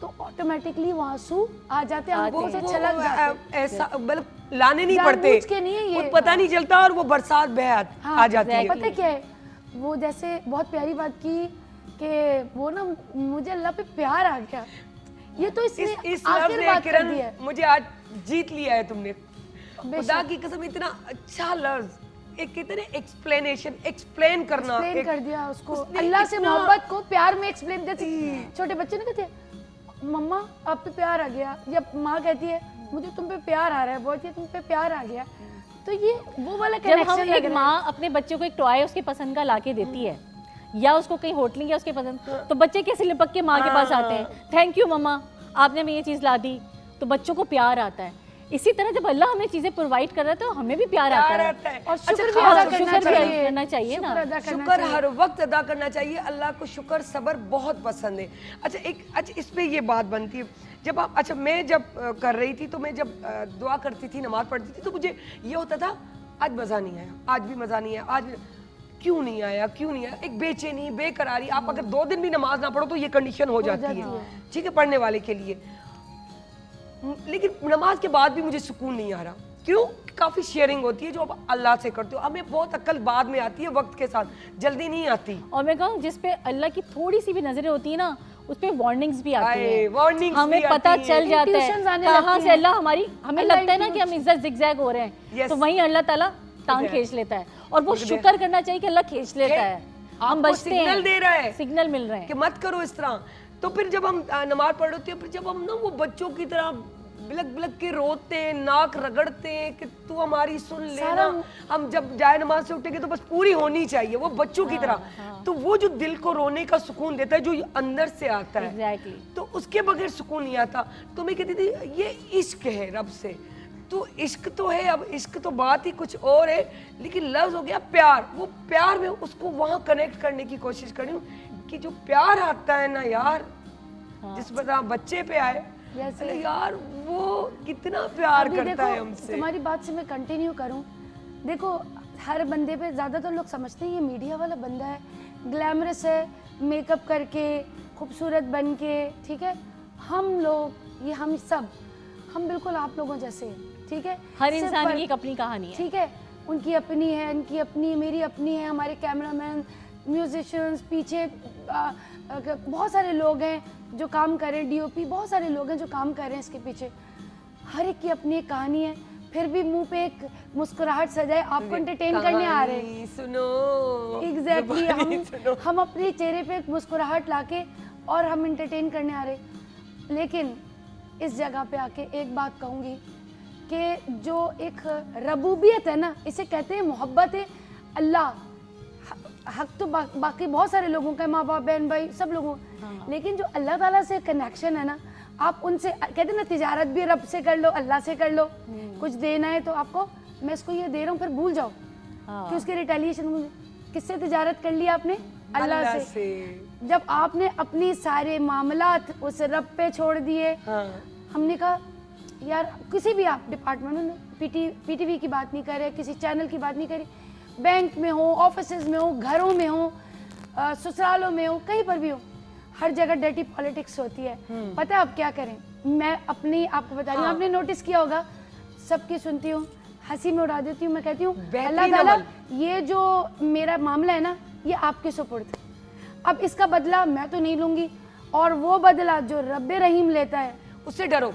तो ऑटोमेटिकली वो आंसू आ जाते हैं, हमको से छलक जाते हैं। ऐसा मतलब लाने नहीं पड़ते, के नहीं है ये, पता नहीं चलता, और वो बरसात बह आ जाती है। पता क्या है, वो जैसे बहुत प्यारी बात की कि वो ना मुझे अल्लाह पे प्यार आ गया, ये तो इस लफ्ज़ ने किरण मुझे आज जीत लिया है तुमने, खुदा की कसम। इतना अच्छा लफ्ज़, एक कहते हैं एक्सप्लेनेशन, एक्सप्लेन करना, एक्सप्लेन कर दिया उसको, अल्लाह से मोहब्बत को प्यार में एक्सप्लेन। जैसे छोटे बच्चे ना कहते हैं मम्मा आप पे प्यार आ गया, या माँ कहती है मुझे तुम पे प्यार आ रहा है, बहुत ही तुम पे प्यार आ गया। तो ये वो वाला कनेक्शन। जब एक माँ अपने बच्चे को एक टॉय उसके पसंद का लाके देती है, या उसको कहीं होटलिंग या उसके पसंद, तो बच्चे कैसे लिपक के माँ के पास आते हैं, थैंक यू मम्मा आपने हमें ये चीज़ ला दी, तो बच्चों को प्यार आता है। इसी तरह जब अल्लाह हमें चीज़ें प्रोवाइड कर रहा है तो हमें भी प्यार आता है। और शुक्र अच्छा, भी अदा शुक्र करना भी चाहिए, करना चाहिए ना। शुक्र अदा करना शुक्र चाहिए। हर वक्त अदा करना चाहिए। अल्लाह को शुक्र सब्र बहुत पसंद है। अच्छा इस पे ये बात बनती है, जब आप अच्छा मैं जब कर रही थी तो मैं जब दुआ करती थी, नमाज पढ़ती थी, तो मुझे ये होता था आज मज़ा नहीं आया, आज भी मज़ा नहीं आया, आज क्यों नहीं आया, क्यों नहीं आया, एक बेचैनी बेकरारी। आप अगर 2 दिन भी नमाज ना पढ़ो तो ये कंडीशन हो जाती है, ठीक है, पढ़ने वाले के लिए। लेकिन नमाज के बाद भी मुझे सुकून नहीं आ रहा। क्यों? काफ़ी शेयरिंग होती है जो आप अल्लाह से करते हो। हमें बहुत अक्ल बाद में आती है, वक्त के साथ, जल्दी नहीं आती। और मैं कहूँ जिस पे अल्लाह की थोड़ी सी भी नजरें होती है ना, उस पे वार्निंग्स भी आती है, वार्निंग्स हमें भी पता आती चल हैं। जाता Intuitions है आने कहाँ लगती से हैं। अल्लाह हमारी, हमें अल्लाह लगता है ना कि हम इज्जत जिगजैग हो रहे हैं, Yes. तो वहीं अल्लाह ताला टांग खींच लेता है। और वो रुक दे। शुक्र करना चाहिए कि अल्लाह खींच लेता है, हम आपको बचते हैं, सिग्नल दे रहा है सिग्नल मिल रहे हैं। कि मत करो इस तरह। तो फिर जब हम नमाज पढ़ होती है, फिर जब हम ना वो बच्चों की तरह बिलक बिलक के रोते हैं, नाक रगड़ते हैं कि तू हमारी सुन लेना, हम जब जाए नमाज से उठेंगे तो बस पूरी होनी चाहिए, वो बच्चों की तरह। तो वो जो दिल को रोने का सुकून देता है, जो अंदर से आता है, Exactly. तो उसके बगैर सुकून नहीं आता। तो मैं कहती थी ये इश्क है रब से, तो इश्क तो है, अब इश्क तो बात ही कुछ और है, लेकिन लफ्ज हो गया प्यार। वो प्यार में उसको वहाँ कनेक्ट करने की कोशिश कर रही हूँ कि जो प्यार आता है ना यार, जिस पर बच्चे पे आए, जैसे अरे यार वो कितना प्यार अभी करता देखो, है हमसे। तुम्हारी बात से मैं कंटिन्यू करूं, देखो हर बंदे पे ज़्यादातर लोग समझते हैं ये मीडिया वाला बंदा है, ग्लैमरस है, मेकअप करके खूबसूरत बन के, ठीक है। हम लोग, ये हम सब, हम बिल्कुल आप लोगों जैसे हैं, ठीक है। हर सिर्फ इंसान फर्क- की एक अपनी कहानी है। ठीक है, उनकी अपनी है, इनकी अपनी, मेरी अपनी है, हमारे कैमरामैन, म्यूजिशियंस, पीछे बहुत सारे लोग हैं जो काम कर रहे हैं, डीओपी, बहुत सारे लोग हैं जो काम कर रहे हैं इसके पीछे। हर एक की अपनी एक कहानी है, फिर भी मुंह पे एक मुस्कुराहट सजाए, आपको एंटरटेन करने आ रहे हैं। कहानी सुनो, एग्जैक्टली जुबानी सुनो। हम अपने चेहरे पे एक मुस्कुराहट लाके और हम एंटरटेन करने आ रहे। लेकिन इस जगह पे आके एक बात कहूँगी कि जो एक रबूबियत है ना, इसे कहते हैं मोहब्बत है अल्लाह। हक तो बाकी बहुत सारे लोगों का है, माँ बाप, बहन भाई, सब लोगों, लेकिन जो अल्लाह ताला से कनेक्शन है ना, आप उनसे कहते हैं ना, तिजारत भी रब से कर लो, अल्लाह से कर लो। कुछ देना है तो आपको, मैं इसको ये दे रहा हूँ, फिर भूल जाओ कि उसके रिटेलिएशन। किससे तिजारत कर लिया आपने? अल्लाह से। जब आपने अपनी सारे मामलात उस रब पे छोड़ दिए, हमने कहा यार किसी भी आप डिपार्टमेंट में, पीटीवी की बात नहीं कर रहे, किसी चैनल की बात नहीं करी, बैंक में हो, ऑफिसेज में हो, घरों में हो, ससुरालों में हो, कहीं पर भी हो, हर जगह डर्टी पॉलिटिक्स होती है। पता है आप क्या करें? मैं अपनी आपको बता रही हूँ, आपने नोटिस किया होगा, सबकी सुनती हूँ, हंसी में उड़ा देती हूँ, मैं कहती हूँ अल्लाह ताला ये जो मेरा मामला है ना, ये आपके सुपुर्द, अब इसका बदला मैं तो नहीं लूंगी, और वो बदला जो रब्बे रहीम लेता है उससे डरो,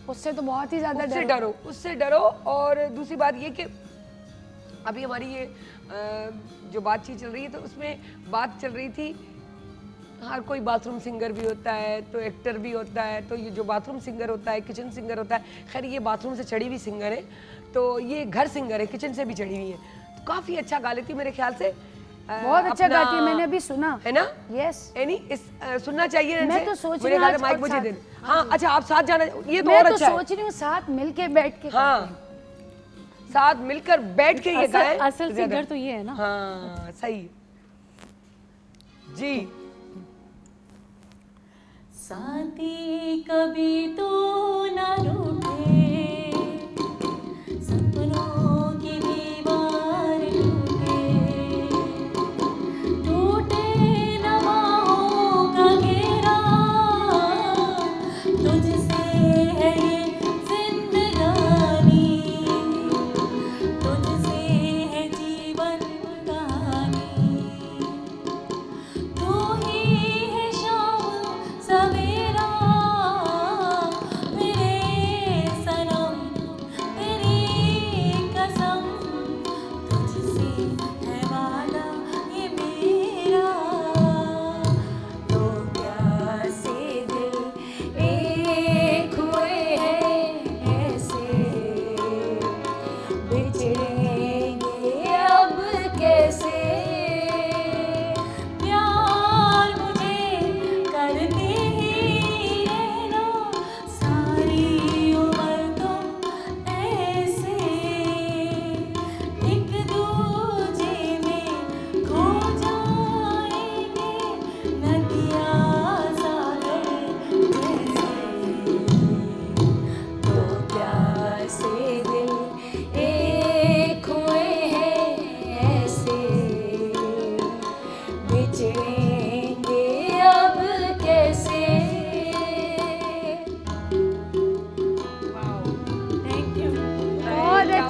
उससे तो बहुत ही ज्यादा उससे डरो, उससे डरो। और दूसरी बात ये कि अभी हमारी ये जो बातचीत चल रही है, तो उसमें बात चल रही थी, हर कोई बाथरूम सिंगर भी होता है, तो एक्टर भी होता है, तो ये जो बाथरूम सिंगर होता है, किचन सिंगर होता है, खैर ये बाथरूम से चढ़ी हुई सिंगर है, तो ये घर सिंगर है, किचन से भी चढ़ी हुई है, तो काफ़ी अच्छा गा लेती है मेरे ख्याल से। बहुत अच्छा गाती है, मैंने अभी सुना है ना। यस, यानी इस सुनना चाहिए। मैं तो सोच रही हूँ आज माइक और मुझे साथ। दे। हाँ अच्छा, आप साथ जाना, ये तो मैं और तो अच्छा है। सोच रही हूँ साथ मिलके बैठ के हाँ, साथ मिलकर बैठ के ये गाएं। असल सिंगर तो ये है ना। हाँ सही जी। साथी कभी तो ना रूठे, सपनों की दीवार टूटे, टूटे न बाहों का घेरा, तुझसे है ये जिंदगानी, तुझसे है जीवन कहानी, तू ही है शाम सवेरा, मेरे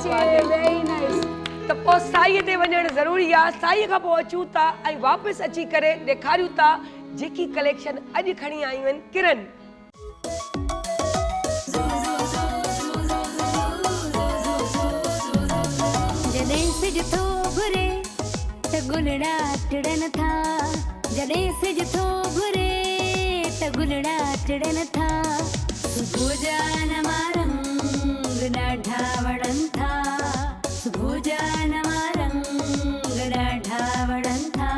वेरी नाइस। त पोइ साईअ ते वञणु ज़रूरी आहे। साईअ खां पोइ अचूं था ऐं वापसि अची करे ॾेखारियूं था जेकी कलेक्शन अॼु खणी आयूं आहिनि किरन। जॾहिं सिज थो घुरे त गुलड़ा टिड़न था, जॾहिं सिज थो घुरे त गुलड़ा टिड़न था, सुबुह जा नवा रंग ॾाढा वणनि था, सुबुह जा नवा रंग ॾाढा वणनि था,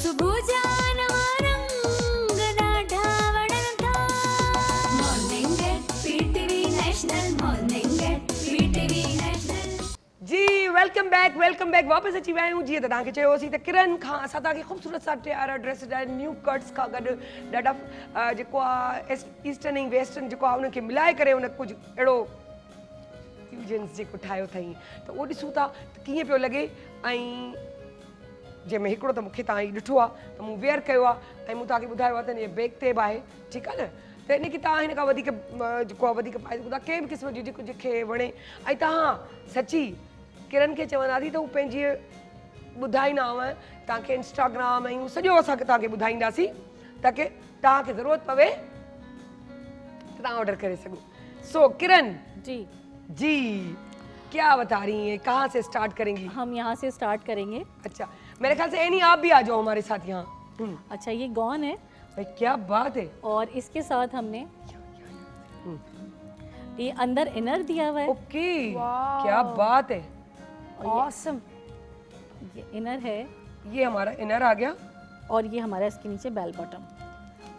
सुबुह जा नवा रंग ॾाढा वणनि था। Morning at PTV national, morning at PTV national. जी वेलकम बैक वापसि अची विया आहियूं। जीअं त तव्हांखे चयोसीं त किरन खां असां तव्हांखे ख़ूबसूरत सां तयार ड्रेस आहिनि न्यू कट्स खां गॾु ॾाढा जेको आहे ईस्टर्न ऐं वेस्टर्न जेको आहे उनखे मिलाए करे उन कुझु अहिड़ो फ्यूजन्स जेको ठाहियो अथई त उहो ॾिसूं था त कीअं पियो लॻे। ऐं जंहिंमें हिकिड़ो त मूंखे तव्हां ही ॾिठो आहे त मूं वेयर कयो आहे ऐं मूं तव्हांखे ॿुधायो आहे त हिन बैग ते बि आहे, ठीकु आहे न, त इनखे तव्हां हिन खां वधीक जेको आहे वधीक पाए सघो था कंहिं बि क़िस्म जी जेको जंहिंखे वणे। ऐं तव्हां सची किरन खे चवंदासीं त हू पंहिंजी ॿुधाईंदाव तव्हांखे इंस्टाग्राम ऐं सॼो असांखे तव्हांखे ॿुधाईंदासीं ताकी तव्हांखे ज़रूरत पवे त तव्हां ऑर्डर करे सघो। सो किरन जी जी क्या बता रही हैं, कहाँ से स्टार्ट करेंगी? हम यहाँ से स्टार्ट करेंगे। अच्छा मेरे ख्याल से एनी आप भी आ जाओ हमारे साथ यहाँ। अच्छा ये गॉन है भाई क्या बात है। और इसके साथ हमने ये अंदर इनर दिया हुआ है। ओके क्या बात है। ऑसम। ये इनर है ये हमारा इनर आ गया और ये हमारा इसके नीचे बेल बॉटम।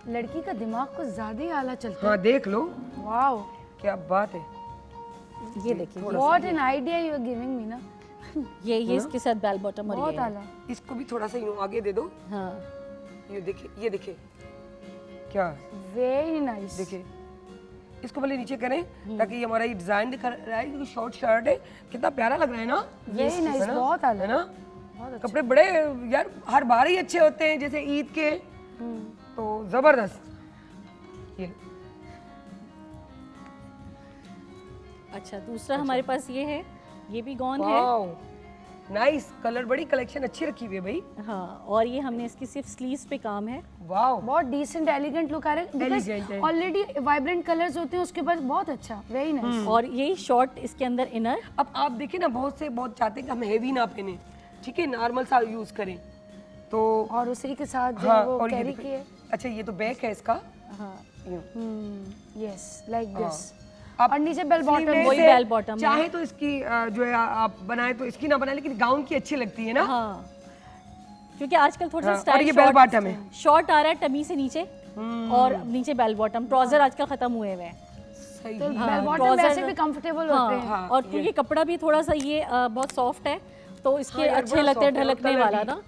लड़की का दिमाग कुछ ज्यादा ही आला चलता हाँ देख लो है। वाओ क्या बात है। ये देखिए what an idea you are giving me ना। ये इसके साथ बेल बॉटम और बहुत ये है। आला। इसको भी थोड़ा सा यूं आगे दे दो। हाँ ये देखिए क्या वेरी नाइस। देखिए इसको पहले नीचे करें ताकि ये हमारा ये डिजाइन दिखा रहा है क्योंकि शॉर्ट शर्ट है, कितना प्यारा लग रहा है ना। वेरी नाइस, बहुत आला है ना। कपड़े बड़े यार हर बार ही अच्छे होते हैं जैसे ईद के, तो जबरदस्त। ये अच्छा दूसरा हमारे पास ये है, ये भी गॉन है। वाओ नाइस, कलर बड़ी कलेक्शन अच्छी रखी हुई है भाई। हाँ और ये हमने इसकी सिर्फ स्लीव्स पे काम है। वाओ बहुत डिसेंट एलिगेंट लुक आ रहा है Elegant है। ऑलरेडी वाइब्रेंट कलर्स होते हैं उसके बाद बहुत अच्छा वेरी नाइस। और यही शॉर्ट इसके अंदर इनर। अब आप देखिए ना बहुत चाहते हैं कि हम हेवी ना पहने, ठीक है, नॉर्मल सा यूज करें तो। और उसी के साथ जो हाँ, वो और ये कैरी देखो। किए। अच्छा ये तो बैक है इसका। हाँ यूं। Yes like this. आप और नीचे बेल बॉटम। sleeveless वही है, bell bottom है। चाहे तो इसकी जो है आप बनाए तो इसकी ना बनाए, लेकिन गाउन की अच्छी लगती है ना। हाँ क्योंकि आजकल थोड़ा हाँ, सा स्टाइल और ये बेल बॉटम है। शॉर्ट आ रहा है टमी से नीचे और नीचे बेल बॉटम। ट्राउजर आजकल खत्म हुए हुए हैं। सही तो है। बेल बॉटम trouser- वैसे भी कंफर्टेबल होते हैं। हाँ, और क्योंकि कपड़ा भी थोड़ा सा ये बहुत सॉफ्ट है तो इसके हाँ यार, अच्छे बड़ा लगते हैं soft है और ढलकने colour वाला भी। ना।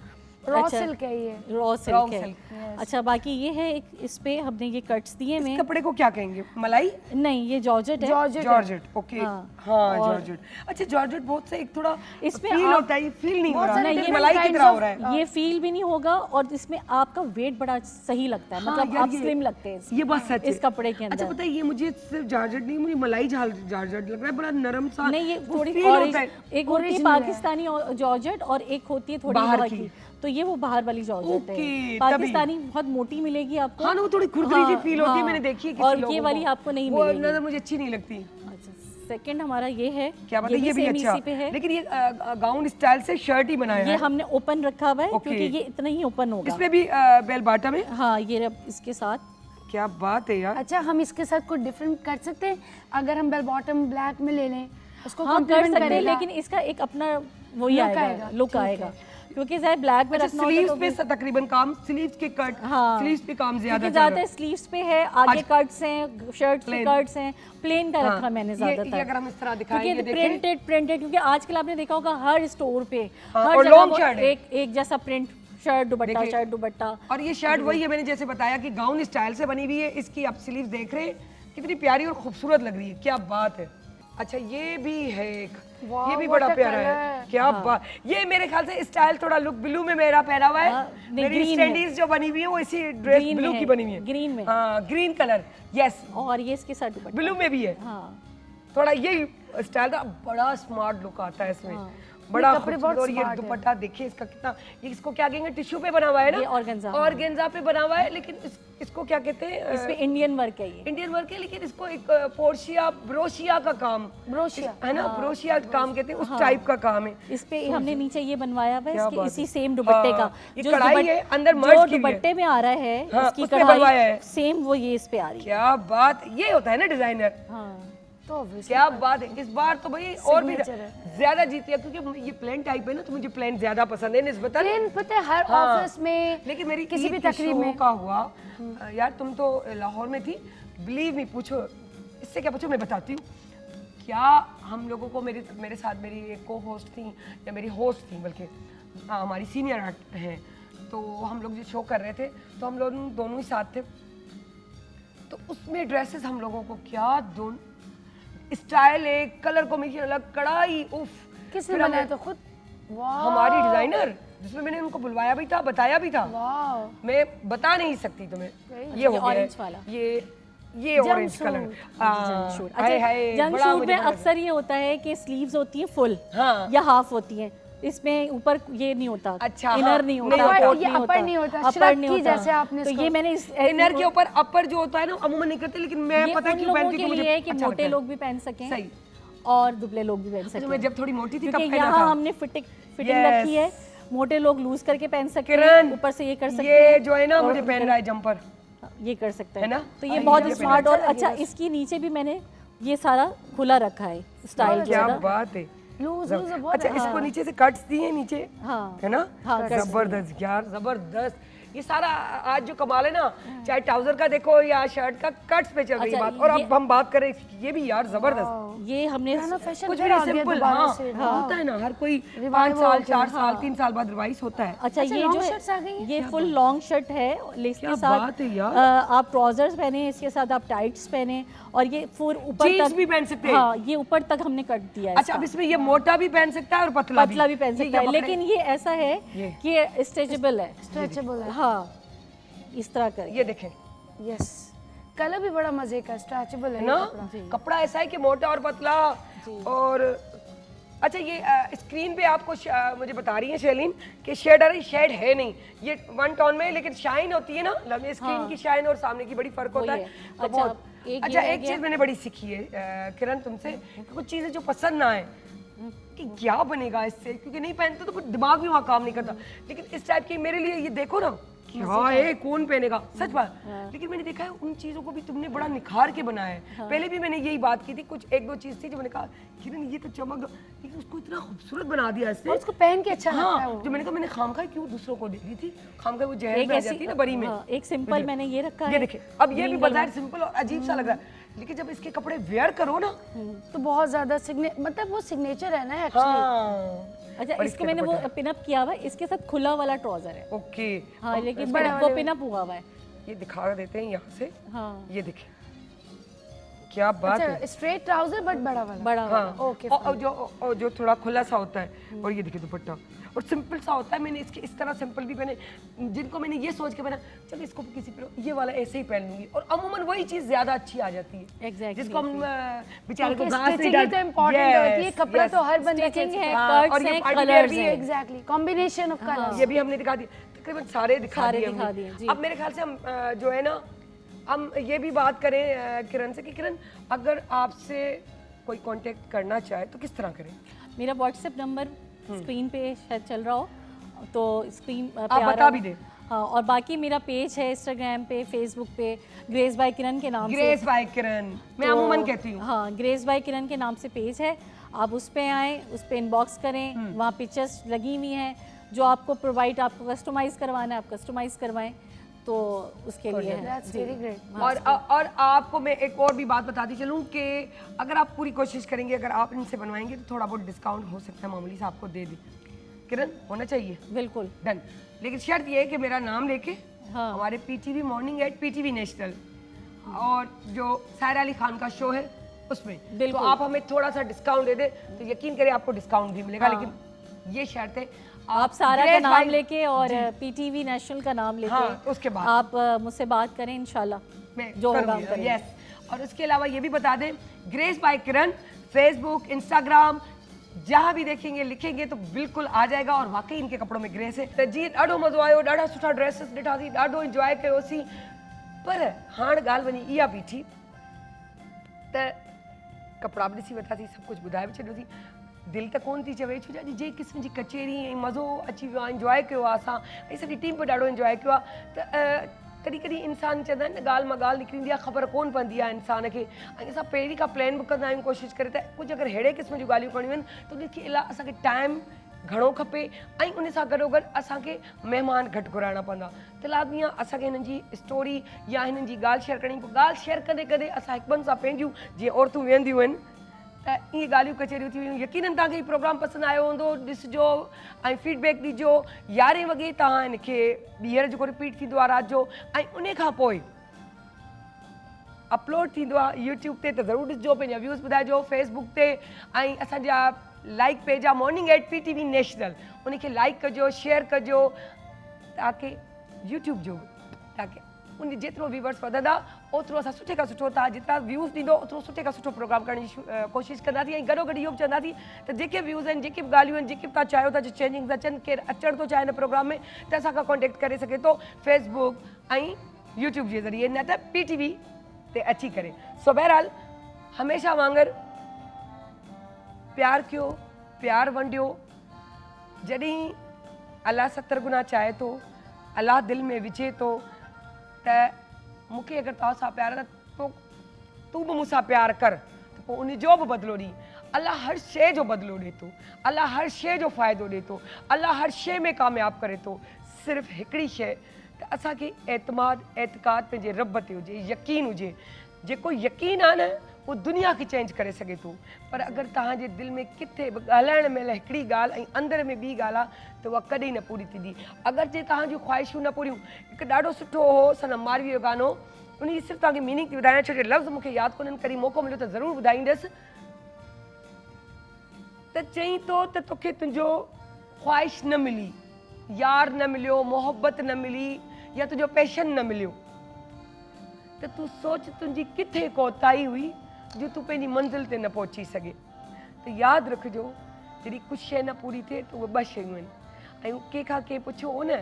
रॉ अच्छा, सिल्क है ये। रॉ Raw सिल्क है। silk, अच्छा बाकी ये है एक इस पे हमने ये कट्स दिए इस में। कपड़े को क्या कहेंगे, मलाई? नहीं ये जॉर्जेट है। Georgette okay. हाँ, हाँ और- जॉर्जेट। अच्छा जॉर्जेट बहुत से एक थोड़ा इसमें फील आप- होता है, ये फील नहीं हो बहुत रहा सारे है, नहीं, ये ये मलाई की kinds तरह of- हो रहा है। ये फील भी नहीं होगा और इसमें आपका वेट बड़ा सही लगता है। हाँ, मतलब यार आप ये- स्लिम लगते हैं ये बात सच है। इस कपड़े के अच्छा अंदर। पता है ये मुझे सिर्फ जॉर्जेट नहीं, मुझे मलाई जॉर्जेट लग रहा है, बड़ा नरम सा। नहीं ये वो थोड़ी feel और होता है। एक होती है Original है। पाकिस्तानी जॉर्जेट और एक होती है थोड़ी बाहर बाहर की। की। तो ये वो बाहर वाली जॉर्जेट ओके, है। तभी। पाकिस्तानी बहुत मोटी मिलेगी आपको। हाँ ना वो थोड़ी खुरदरी सी फील होती है, हाँ, मैंने देखी है किसी और लोगों ये को। वाली आपको नहीं वो मिलेगी। नजर मुझे अच्छी नहीं लगती। अच्छा सेकंड हमारा ये है। क्या बात है, ये भी same अच्छा इसी पे है। लेकिन ये गाउन स्टाइल से शर्ट ही बनाया ये है। हमने ओपन रखा हुआ है ओके। क्योंकि ये इतना ही ओपन होगा। इसमें भी बेल बॉटम है। हाँ ये रब इसके साथ। क्या बात है यार। अच्छा हम इसके साथ कुछ डिफरेंट कर सकते हैं अगर हम बेल बॉटम ब्लैक में ले लें उसको हाँ कर कॉम्प्लीमेंट सकते हैं करेगा। लेकिन इसका एक अपना वही Look आएगा आएगा, लुक ठीक है। आएगा क्योंकि शायद ब्लैक में अच्छा रखना होता स्लीव्स तो पे फिर- तकरीबन काम, स्लीव्स के कट, हाँ स्लीव्स पे काम ज्यादा क्योंकि चल रहा ज्यादातर स्लीव्स पे है, आगे कट्स हैं, शर्ट्स पे Plain। कट्स हैं, प्लेन का हाँ, रखा मैंने ये ज्यादातर। अगर हम इस तरह दिखाएं, क्योंकि ये देखें। प्रिंटेड क्योंकि आजकल आपने देखा होगा हर स्टोर पे हाँ, हर और जगह long वो shirt है। एक जैसा प्रिंट शर्ट दुपट्टा देखिए। शर्ट दुपट्टा। और ये शर्ट वही है, मैंने जैसे बताया कि गाउन स्टाइल से बनी हुई है। इसकी आप स्लीव्स देख रहे हैं कितनी प्यारी और खूबसूरत लग रही है, क्या बात है। अच्छा ये भी है एक, ये भी what बड़ा a प्यारा है, colour। क्या बात। ये मेरे ख्याल से स्टाइल थोड़ा लुक ब्लू में मेरा पहना हुआ है। हाँ, नहीं, मेरी green स्टैंडीज जो बनी हुई है वो इसी ड्रेस Green ब्लू में की है, बनी हुई है। green में। हाँ ग्रीन कलर, यस और ये इसके साथ दुपट्टा। ब्लू में भी है। हाँ थोड़ा ये स्टाइल था, बड़ा स्मार्ट लुक आता है इसमें, बड़ा कपड़े बहुत खूबसूरत। और ये smart है। दुपट्टा देखिए इसका कितना, ये इसको क्या कहेंगे, टिश्यू पे बना हुआ है ना, ये organza, हाँ। ऑर्गेन्जा पे बना हुआ है, लेकिन इसको क्या कहते हैं, इस पे इंडियन वर्क है ये। इंडियन वर्क है, लेकिन इसको एक पोर्शिया ब्रोशिया का काम, ब्रोशिया है ना, ब्रोशिया काम कहते हैं, उस टाइप का काम है। इस पे हमने नीचे ये बनवाया हुआ है क्या इसके बात इसी है। सेम दुपट्टे हाँ, का। ये जो कढ़ाई है, अंदर जो merge की हुई है। दुपट्टे में आ रहा है हाँ, इसकी उसमें बनवाया है। कढ़ाई सेम वो ये इस पे आ रही है। क्या बात, ये होता है ना डिजाइनर, हाँ तो obviously क्या बात है। इस बार तो भाई और भी Signature ज्यादा जीती है, क्योंकि ये प्लेन टाइप है ना, तो मुझे प्लेन ज्यादा पसंद है निस्बतन। प्लेन पता है हर हाँ। ऑफिस में, लेकिन मेरी किसी भी ईद की तकरीब शो में का हुआ, यार तुम तो लाहौर में थी, बिलीव मी, पूछो इससे क्या पूछो, मैं बताती हूँ। क्या हम लोगों को, मेरे साथ मेरी एक को होस्ट थी, या मेरी होस्ट थी बल्कि, हमारी सीनियर हैं, तो हम लोग जो शो कर रहे थे, तो हम लोग दोनों ही साथ थे, तो उसमें ड्रेसेस हम लोगों को क्या स्टाइल, एक कलर कॉम्बिनेशन अलग, कढ़ाई, उफ। किसने फिर हमें- बनाया तो खुद? वाह हमारी डिजाइनर, जिसमें मैंने उनको बुलवाया भी था, बताया भी था, वाह मैं बता नहीं सकती तुम्हें। ये हो गया है, orange वाला। ये ऑरेंज कलर, जंग हाय हाय, जंग बड़ा सूट मुझे में पसंद है। अक्सर ये होता है कि स्लीव्स होती है फुल हाँ। या हाफ होती है, इसमें ऊपर ये नहीं होता, अच्छा, हाँ, इनर नहीं होता, नहीं होता। कोट ये नहीं upper नहीं होता, upper श्रग नहीं की होता। जैसे आपने तो इसको- ये मैंने इनर के ऊपर अपर जो होता है ना, अमूमन नहीं करते, लेकिन मैं ये पता है उन क्यों लोगों पहनती के हूँ, मुझे लिए है कि अच्छा मोटे लगता है। लोग भी पहन सकें सही। और दुबले लोग भी पहन अच्छा, सकें, मैं जब थोड़ी मोटी थी तब क्योंकि पहना यहाँ था। हमने फिटिंग Yes. रखी है, मोटे लोग लूज करके पहन सकते हैं, किरण, ऊपर से ये कर सकते ये हैं, जो है ना, और मुझे पहन रहा है जंपर, ये कर सकते है हैं ना? तो ये हाँ, बहुत ये स्मार्ट। और अच्छा अच्छा इसकी नीचे भी मैंने ये सारा खुला रखा है स्टाइल क्या ज्यादा। बात है। लूज लूज बहुत अच्छा, इसको नीचे से कट्स दिए नीचे, हाँ है ना, हाँ, cuts जबरदस्त यार, जबरदस्त। ये सारा आज जो कमाल है ना, चाहे ट्राउजर का देखो या शर्ट का, कट्स पे चल रही है अच्छा, बात। और ये- अब हम बात करें, ये भी यार जबरदस्त, ये हमने फैशन कुछ फिर भी आ गया सिंपल, दोबारा हाँ, से। होता है ना, हर कोई 5 Revival साल, हो गया, 4 साल, 3 साल बाद रिवाइज होता है। अच्छा ये long जो shirts आ गई हैं? ये फुल लॉन्ग शर्ट है, लेस क्या के साथ बात है यार। आप ट्राउजर्स पहने, इसके साथ आप टाइट्स पहने, और ये फुल ऊपर जीन्स तक भी पहन सकते हैं। हाँ, ये ऊपर तक हमने कट दिया है अच्छा, इसका। अब इसमें ये मोटा भी पहन सकता है और पतला भी पहन सकता है, लेकिन ये ऐसा है ये। कि ये स्ट्रेचेबल है। स्ट्रेचेबल है। हाँ, इस तरह कर ये देखें, यस, कलर भी बड़ा मजे का, स्ट्रेचेबल है है ये ना, कपड़ा। कपड़ा ऐसा है कि मोटा और पतला। और अच्छा, ये स्क्रीन पे आपको मुझे बता रही है शैलीन कि शेड आ रही, शेड है नहीं, ये 1 टोन में, लेकिन शाइन होती है ना, स्क्रीन की शाइन और सामने की बड़ी फर्क होता वही है। है। तो अच्छा, बहुत अब एक अच्छा, ये रह एक गया। चीज मैंने बड़ी सीखी है किरण तुमसे, कि कुछ चीजें जो पसंद ना आए कि क्या बनेगा इससे, क्योंकि नहीं पहनते तो कुछ दिमाग भी वहाँ काम नहीं करता, लेकिन इस टाइप की मेरे लिए ये देखो ना, क्या है, कौन पहनेगा, सच बात। लेकिन मैंने देखा है उन चीजों को भी तुमने बड़ा निखार के बनाया है। पहले भी मैंने यही बात की थी, कुछ 1-2 चीज थी जो मैंने कहा किरण ये तो चमक, लेकिन उसको इतना खूबसूरत बना दिया इसने। और उसको पहन के अच्छा लगता है हाँ, वो। जो मैंने कहा, मैंने खामखा क्यों दूसरों को दे दी थी, खामखा वो जहर एक में आ ऐसी जाती है ना बरी में। हाँ, एक सिंपल मैंने ये रखा ये है, देखे, अब ये भी green बाजार colour सिंपल और अजीब सा लग रहा है, लेकिन जब इसके कपड़े वेयर करो ना, तो बहुत ज्यादा मतलब वो सिग्नेचर है ना एक्चुअली। हाँ, अच्छा और इसको इसके मैंने वो दुपट्टा। पिन अप किया हुआ है, इसके साथ खुला वाला ट्राउजर है। ओके, हाँ, लेकिन बड़ा वो वाले पिन अप हुआ हुआ है। ये दिखा देते हैं यहाँ से, हाँ, ये देखें, क्या बात है। अच्छा, स्ट्रेट ट्राउजर बट बड़ा वाला। बड़ा वाला। हाँ, ओके, और जो थोड़ा खुला सा होता है, और ये देखिए दुपट्टा, और सिंपल सा होता है। मैंने इसके इस तरह सिंपल भी पहने, जिनको मैंने ये सोच के पहना, चलो इसको किसी पे ये वाला ऐसे ही पहन लूंगी, और अमूमन वही चीज ज्यादा अच्छी आ जाती है। Exactly, जिसको हम बेचारे को क्योंकि घास नहीं stitching ही तो important होती है, कपड़ा तो हर बंदा Stitching है, हाँ, cuts और ये हैं, party wear colours भी हैं। है। Exactly combination of colours. ये भी हमने दिखा दिया, तकरीबन सारे दिखा सारे दिए दिखा हमने। दिए, जी। अब मेरे ख्याल से हम जो है ना, हम ये भी बात करें किरण से कि किरण, अगर आपसे कोई कांटेक्ट करना चाहे तो किस तरह करें? मेरा व्हाट्सएप नंबर स्क्रीन पे शायद चल रहा हो, तो स्क्रीन पे आप आ बता रहा भी हो। दें। हाँ, और बाकी मेरा पेज है इंस्टाग्राम पे, फेसबुक पे, ग्रेस बाय किरण के नाम से। ग्रेस बाय किरण, मैं तो- अमूमन कहती हूँ। हाँ, ग्रेस बाय किरण के नाम से पेज है, आप उस पे आएँ, उस पे इनबॉक्स करें, वहाँ पिक्चर्स लगी हुई हैं, जो आपको प्रोवाइड, आपको कस्टमाइज़ करवाना है आप कस्टमाइज़ करवाएं, तो उसके लिए है। That's very great. और आपको मैं एक और भी बात बताती चलूँ कि अगर आप पूरी कोशिश करेंगे, अगर आप इनसे बनवाएंगे तो थोड़ा बहुत डिस्काउंट हो सकता है, मामूली सा आपको दे दी। किरण, होना चाहिए, बिल्कुल। डन। लेकिन शर्त ये है कि मेरा नाम लेके हाँ। हमारे PTV morning at PTV national और जो सायरा अली खान का शो है उसमें, तो बिल्कुल। आप हमें थोड़ा सा डिस्काउंट दे दे तो यकीन करें आपको डिस्काउंट भी मिलेगा। हाँ। लेकिन ये शर्त है आप सारा का ग्रेस नाम भाई- लेके और पीटीवी नेशनल का नाम लेके, हाँ, तो उसके बाद आप मुझसे बात करें, इंशाल्लाह मैं जो होगा हम करूंगी, करेंगे। यस। और उसके अलावा ये भी बता दें, ग्रेस बाय किरण फेसबुक, इंस्टाग्राम, जहाँ भी देखेंगे लिखेंगे तो बिल्कुल आ जाएगा। और वाकई इनके कपिड़ों में ग्रेस है। त जी ॾाढो मज़ो आयो, ॾाढा सुठा ड्रेसिस ॾिठासीं, ॾाढो इंजॉय कयोसीं। पर हाणे ॻाल्हि वञी इहा बीठी त कपिड़ा बि ॾिसी वरितासीं, सभु कुझु ॿुधाए बि छॾियोसीं। दिलि त कोन थी चवे छो जो अॼु जंहिं क़िस्म जी कचेरी ऐं मज़ो अची वियो आहे, इंजॉय कयो आहे असां, ऐं सॼी टीम बि ॾाढो इंजॉय कयो आहे। त कॾहिं कॾहिं इंसान चवंदा आहिनि न, ॻाल्हि मां ॻाल्हि निकिरंदी आहे, ख़बर कोन पवंदी आहे इंसान खे। ऐं असां पहिरीं खां प्लान बि कंदा आहियूं कोशिशि करे त कुझु अगरि अहिड़े क़िस्म जूं ॻाल्हियूं करणियूं आहिनि त उनखे लाइ असांखे टाइम घणो खपे ऐं उन सां गॾोगॾु असांखे महिमान घटि घुराइणा पवंदा। त लाज़मी आहे असांखे हिननि जी स्टोरी या हिननि जी ॻाल्हि शेयर करणी। ॻाल्हि शेयर कंदे कंदे असां हिकु ॿियनि सां पंहिंजूं जीअं औरतूं वेहंदियूं आहिनि त इहे ॻाल्हियूं कचेरियूं थी वियूं। यकीननि तव्हांखे हीउ प्रोग्राम पसंदि आयो हूंदो, ॾिसिजो ऐं फीडबैक ॾिजो। 11 वॻे तव्हां हिनखे ॿीहर जेको रिपीट थींदो आहे राति जो, ऐं उन खां पोइ अपलोड थींदो आहे यूट्यूब ते, त ज़रूरु ॾिसिजो, पंहिंजा व्यूज़ ॿुधाइजो फेसबुक ते। ऐं असांजा लाइक पेज आहे मॉर्निंग एट PTV नेशनल, उनखे लाइक कजो, शेयर कजो, ताकी यूट्यूब जो ताकी उन जेतिरो व्यूवर्स वधंदा ओतिरो असां सुठे खां सुठो, तव्हां जेतिरा व्यूज़ ॾींदो ओतिरो सुठे खां सुठो प्रोग्राम करण जी कोशिशि कंदासीं। ऐं गॾोगॾु इहो बि चवंदासीं त जेके व्यूज़ आहिनि, जेके बि ॻाल्हियूं आहिनि, जेके बि तव्हां चाहियो था जो चेंजिंग्स अचनि, केरु अचणु थो चाहे हिन प्रोग्राम में, त असांखां कॉन्टेक्ट करे सघे थो फेसबुक ऐं यूट्यूब जे ज़रिए, न त PTV ते अची करे। सो बहरहाल हमेशह वांगुरु प्यार कयो, प्यार वंडियो। जॾहिं अलाह 70 गुना चाहे थो, अलाह दिलि में विझे थो त मूंखे अगरि तव्हां सां प्यार आहे त तूं बि मूंसां प्यार कर, त पोइ उनजो बि बदिलो ॾी। अलाह हर शइ जो बदिलो ॾिए थो, अलाह हर शइ जो फ़ाइदो ॾिए थो, अलाह हर शइ में कामयाबु करे थो। सिर्फ़ु हिकिड़ी शइ त असांखे एतमाद एतकाद पंहिंजे रब ते हुजे, यकीन हुजे। जेको यकीन आहे न उहो दुनिया खे चेंज करे सघे थो। पर अगरि तव्हांजे दिलि में किथे बि ॻाल्हाइण महिल हिकिड़ी ॻाल्हि ऐं अंदर में ॿी ॻाल्हि आहे त उहा कॾहिं न पूरी थींदी। अगरि जे तव्हांजूं ख़्वाहिशूं न पूरियूं, हिकु ॾाढो सुठो हो सनम मारवी जो गानो, उन जी सिर्फ़ु तव्हांखे मीनिंग थी ॿुधायां, छो जो लफ़्ज़ मूंखे यादि कोन्हनि, कॾहिं मौक़ो मिलियो त ज़रूरु ॿुधाईंदसि। त चई थो त तोखे तुंहिंजो ख़्वाहिश न मिली, यार न मिलियो, मोहबत न मिली, या तुंहिंजो पैशन न मिलियो, त तूं सोच तुंहिंजी किथे कोताही हुई जो तूं पंहिंजी मंज़िल ते न पहुची सघे। त यादि रखिजो, जॾहिं कुझु शइ न पूरी थिए त उहे 2 शयूं आहिनि। ऐं कंहिंखां कंहिं पुछियो हो न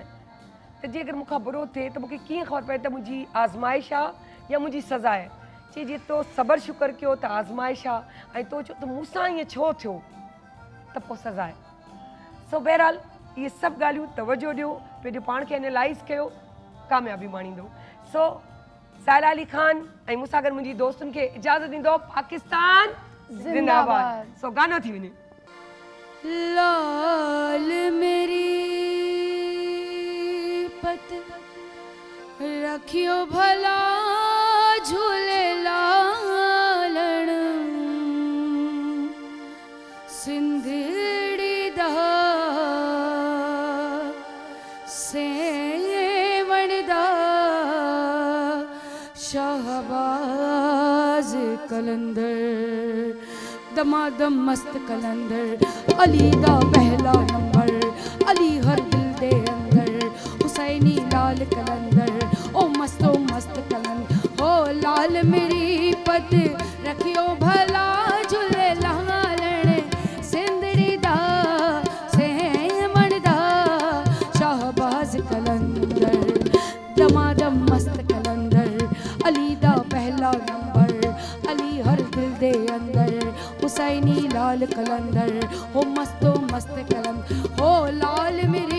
त जे अगरि मूंखां बुरो थिए त मूंखे कीअं ख़बर पए त मुंहिंजी आज़माइश आहे या मुंहिंजी सज़ा आहे। चई जे तो सबर शुक्र कयो त आज़माइश आहे, ऐं तो चओ त मूंसां ईअं छो थियो त पोइ सज़ा आहे। सो बहरहाल इहे सभु ॻाल्हियूं तवजो ॾियो, पंहिंजो पाण खे एनालाइज़ कयो, कामयाबी माणींदो। सो सायरा अली खान ऐं मूंसां गॾु मुंहिंजी दोस्तुनि खे इजाज़त ॾींदो। पाकिस्तान ज़िंदाबाद। सो गानो थी वञे। लाल मेरी पत रखियो भला झूले लालण, सिंधड़ी दा सेवण दा शाहबाज कलंदर, दमादम मस्त कलंदर, अली दा पहला नंबर, अली हर दिल दे अंदर, हुसैनी लाल कलंदर, ओ मस्त कलंदर, ओ लाल मेरी पत रखियो भला झूले लालण, सिंधड़ी दा सेवण दा शाहबाज कलंदर, दमादम मस्त कलंदर, अली दा पहला नंबर, अली हर दिल दे अंदर, हुसैनी लाल कलंदर, हो मस्त कलंदर, हो लाल मेरी